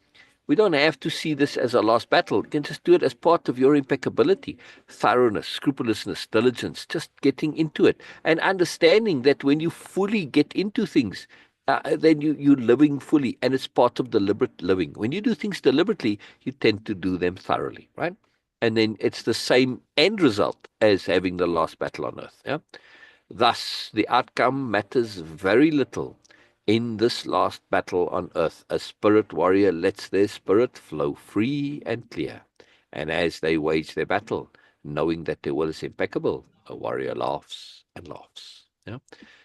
Speaker 1: we don't have to see this as a lost battle. You can just do it as part of your impeccability, thoroughness, scrupulousness, diligence, just getting into it and understanding that when you fully get into things, then you're living fully, and it's part of deliberate living. When you do things deliberately, you tend to do them thoroughly, right? And then it's the same end result as having the last battle on earth. Yeah. Thus, the outcome matters very little in this last battle on earth. A spirit warrior lets their spirit flow free and clear. And as they wage their battle, knowing that their will is impeccable, a warrior laughs and laughs. Yeah?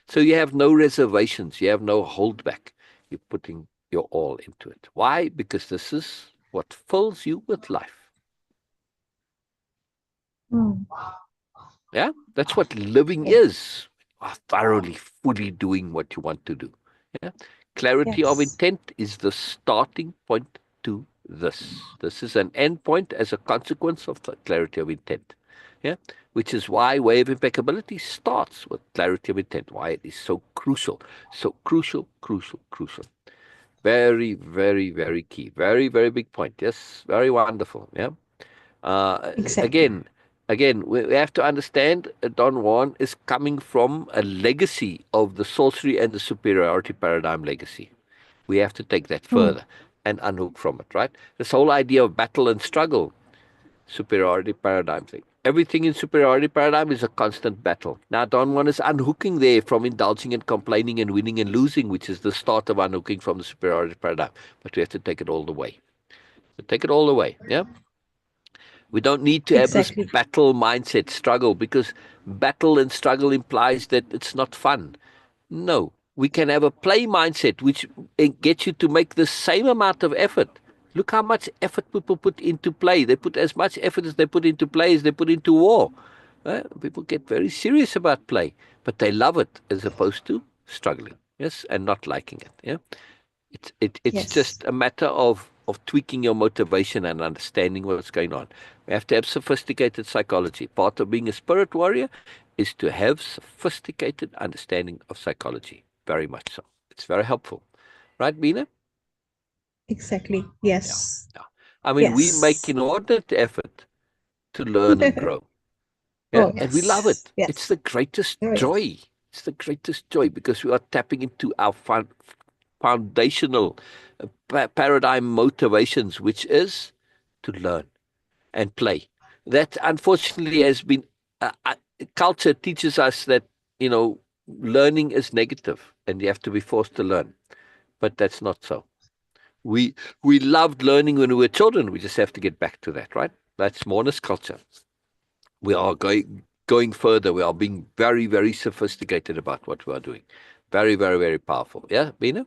Speaker 1: So you have no reservations, you have no holdback. You're putting your all into it. Why? Because this is what fills you with life.
Speaker 2: Mm.
Speaker 1: Yeah, that's what living
Speaker 2: Yes.
Speaker 1: is. You are thoroughly, fully doing what you want to do. Yeah, clarity of
Speaker 2: Yes.
Speaker 1: intent is the starting point to this. This is an end point as a consequence of the clarity of intent. Yeah, which is why way of impeccability starts with clarity of intent. Why it is so crucial, so crucial, crucial, crucial. Very, very, very key. Very, very big point. Yes, very wonderful. Yeah. Uh,
Speaker 2: Exactly.
Speaker 1: again, we have to understand Don Juan is coming from a legacy of the sorcery and the superiority paradigm legacy. We have to take that
Speaker 2: Mm.
Speaker 1: further and unhook from it, right? This whole idea of battle and struggle, superiority paradigm thing. Everything in superiority paradigm is a constant battle. Now, Don Juan is unhooking there from indulging and complaining and winning and losing, which is the start of unhooking from the superiority paradigm. But we have to take it all the way. So take it all the way, yeah? We don't need to have this
Speaker 2: Exactly.
Speaker 1: battle mindset struggle, because battle and struggle implies that it's not fun. No, we can have a play mindset which gets you to make the same amount of effort. Look how much effort people put into play. They put as much effort as they put into play as they put into war. People get very serious about play, but they love it as opposed to struggling, yes, and not liking it. Yeah, it's
Speaker 2: Yes.
Speaker 1: just a matter of tweaking your motivation and understanding what's going on. We have to have sophisticated psychology. Part of being a spirit warrior is to have sophisticated understanding of psychology. Very much so. It's very helpful, right, Beena?
Speaker 2: Exactly.
Speaker 1: Yeah,
Speaker 2: Yes.
Speaker 1: yeah. I mean, we make
Speaker 2: Yes.
Speaker 1: inordinate effort to learn and grow. Yeah,
Speaker 2: Oh,
Speaker 1: and we love
Speaker 2: yes.
Speaker 1: it. It's
Speaker 2: Yes.
Speaker 1: the greatest
Speaker 2: Oh, yes.
Speaker 1: joy. It's the greatest joy because we are tapping into our foundational paradigm motivations, which is to learn and play. That unfortunately has been culture teaches us that learning is negative and you have to be forced to learn, but that's not so. We we loved learning when we were children. We just have to get back to that, right? That's Moreness-Culture. We are going further. We are being very, very sophisticated about what we are doing. Very, very, very powerful. Yeah, Bina?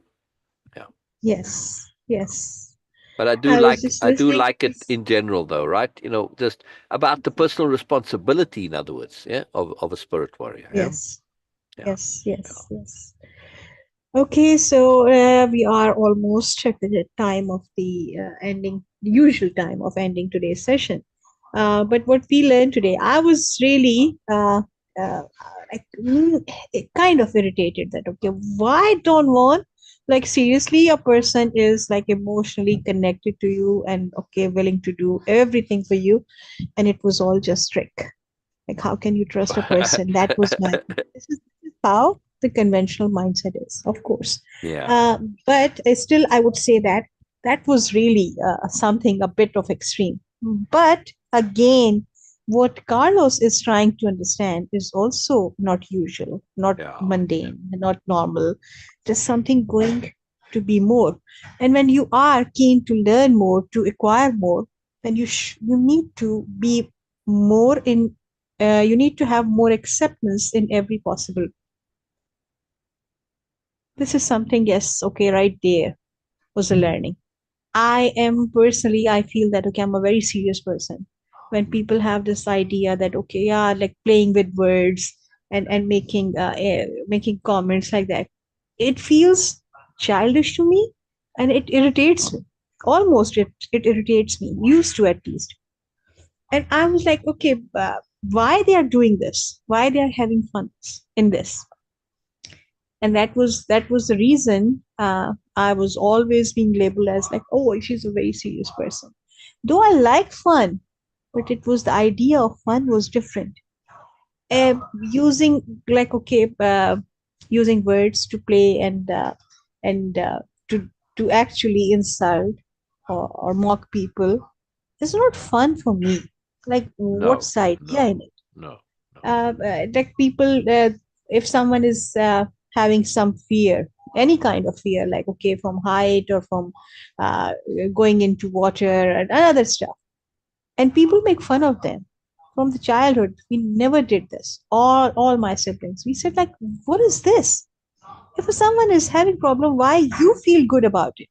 Speaker 1: Yeah.
Speaker 2: Yes. Yes.
Speaker 1: But
Speaker 2: I was just
Speaker 1: I do
Speaker 2: listening to
Speaker 1: like it
Speaker 2: this.
Speaker 1: in general though, right? Just about the personal responsibility, in other words, yeah, of a spirit warrior. Yeah.
Speaker 2: Yes.
Speaker 1: Yeah.
Speaker 2: Yes.
Speaker 1: Yeah.
Speaker 2: Yes. Yes. Okay, so we are almost at the time of the ending, usual time of ending today's session. But what we learned today, I was really uh, like kind of irritated that okay, why don't want like seriously a person is like emotionally connected to you and okay, willing to do everything for you, and it was all just trick. Like, how can you trust a person? That was my this is how the conventional mindset is, of course.
Speaker 1: Yeah.
Speaker 2: But still, I would say that that was really something a bit of extreme. But again, what Carlos is trying to understand is also not usual, not
Speaker 1: Yeah.
Speaker 2: mundane, not normal, just something going to be more. And when you are keen to learn more, to acquire more, then you need to be more in you need to have more acceptance in every possible. This is something, yes, okay, right there was a learning. I am personally, I feel that, okay, I'm a very serious person. When people have this idea that, okay, yeah, like playing with words and making comments like that, it feels childish to me and it irritates me. Almost it irritates me, used to at least. And I was like, okay, why they are doing this? Why they are having fun in this? And that was the reason I was always being labeled as like, oh, she's a very serious person. Though I like fun, but it was the idea of fun was different. Using like okay, using words to play and to actually insult or mock people is not fun for me. Like,
Speaker 1: No.
Speaker 2: what's the idea
Speaker 1: No.
Speaker 2: in it?
Speaker 1: No. No.
Speaker 2: Like people. if someone is having some fear, any kind of fear, like, okay, from height or from uh, going into water and other stuff, and people make fun of them from the childhood. We never did this. All my siblings, we said like, what is this? If someone is having problem, why you feel good about it?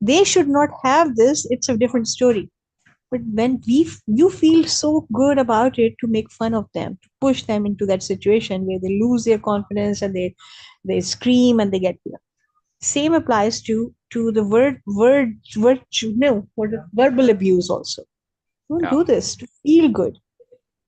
Speaker 2: They should not have this. It's a different story. But when you feel so good about it to make fun of them, to push them into that situation where they lose their confidence and they scream and they get fear. Same applies to the verbal abuse also. Don't
Speaker 1: Yeah.
Speaker 2: do this to feel good.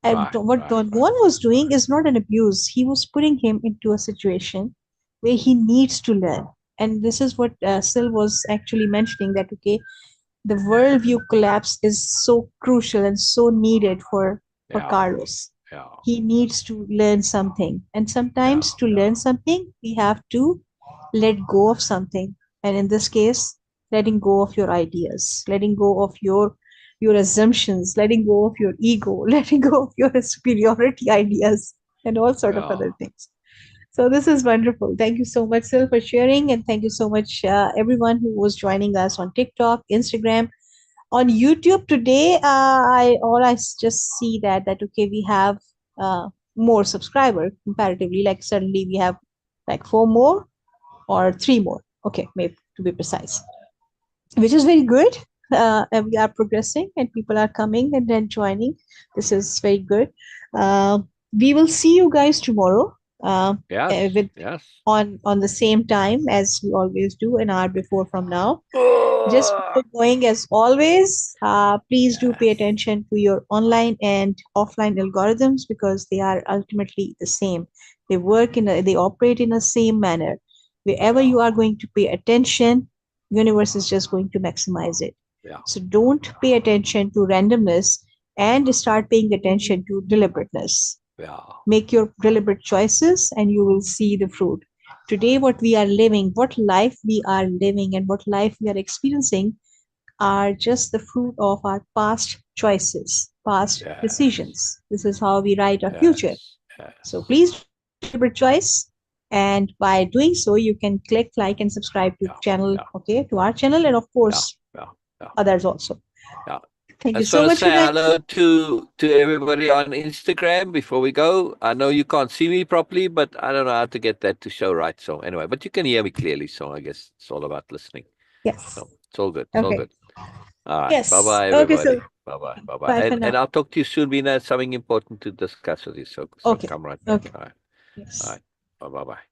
Speaker 2: And
Speaker 1: Right.
Speaker 2: what
Speaker 1: Right.
Speaker 2: Don
Speaker 1: Right.
Speaker 2: Juan was doing is not an abuse. He was putting him into a situation where he needs to learn. And this is what Syl was actually mentioning, that, okay, the worldview collapse is so crucial and so needed for
Speaker 1: Yeah.
Speaker 2: Carlos.
Speaker 1: Yeah.
Speaker 2: He needs to learn something. And
Speaker 1: Yeah.
Speaker 2: sometimes to learn something, we have to let go of something. And in this case, letting go of your ideas, letting go of your assumptions, letting go of your ego, letting go of your superiority ideas, and all sort of
Speaker 1: Yeah.
Speaker 2: other things. So this is wonderful. Thank you so much, Sil, for sharing, and thank you so much, everyone who was joining us on TikTok, Instagram, on YouTube today. I just see that okay, we have more subscriber comparatively. Like suddenly we have like four more or three more. Okay, maybe to be precise, which is very good. And we are progressing, and people are coming and then joining. This is very good. Uh, we will see you guys tomorrow.
Speaker 1: Yes.
Speaker 2: With
Speaker 1: Yes.
Speaker 2: on the same time as we always do, an hour before from now. Just
Speaker 1: Oh,
Speaker 2: before going, as always, please do pay
Speaker 1: yes.
Speaker 2: attention to your online and offline algorithms, because they are ultimately the same. They operate in the same manner. Wherever
Speaker 1: Yeah.
Speaker 2: you are going to pay attention, universe is just going to maximize it.
Speaker 1: Yeah.
Speaker 2: So don't pay attention to randomness, and start paying attention to deliberateness.
Speaker 1: Yeah.
Speaker 2: Make your deliberate choices and you will see the fruit. Today, what we are living, what life we are living, and what life we are experiencing are just the fruit of our past choices, past
Speaker 1: Yes.
Speaker 2: decisions. This is how we write our future.
Speaker 1: Yes.
Speaker 2: So
Speaker 1: Yes.
Speaker 2: please do make a deliberate choice. And by doing so, you can click like and subscribe to
Speaker 1: Yeah.
Speaker 2: channel,
Speaker 1: Yeah.
Speaker 2: okay, to our channel, and of
Speaker 1: Yeah.
Speaker 2: course
Speaker 1: Yeah. Yeah.
Speaker 2: others also.
Speaker 1: Yeah.
Speaker 2: Thank
Speaker 1: I
Speaker 2: you
Speaker 1: just
Speaker 2: so
Speaker 1: want to
Speaker 2: much, you
Speaker 1: say
Speaker 2: guys.
Speaker 1: hello to everybody on Instagram before we go. I know you can't see me properly, but I don't know how to get that to show right. So anyway, but you can hear me clearly. So I guess it's all about listening.
Speaker 2: Yes.
Speaker 1: So it's all good. It's all
Speaker 2: Okay.
Speaker 1: good. All right. Bye
Speaker 2: Yes.
Speaker 1: bye,
Speaker 2: Okay. So
Speaker 1: everybody. Bye bye. Bye bye.
Speaker 2: bye for
Speaker 1: And
Speaker 2: now.
Speaker 1: I'll talk to you soon, Bina. Something important to discuss with you. So
Speaker 2: Okay.
Speaker 1: come right back.
Speaker 2: Okay.
Speaker 1: All right. All
Speaker 2: Yes.
Speaker 1: right. Bye bye.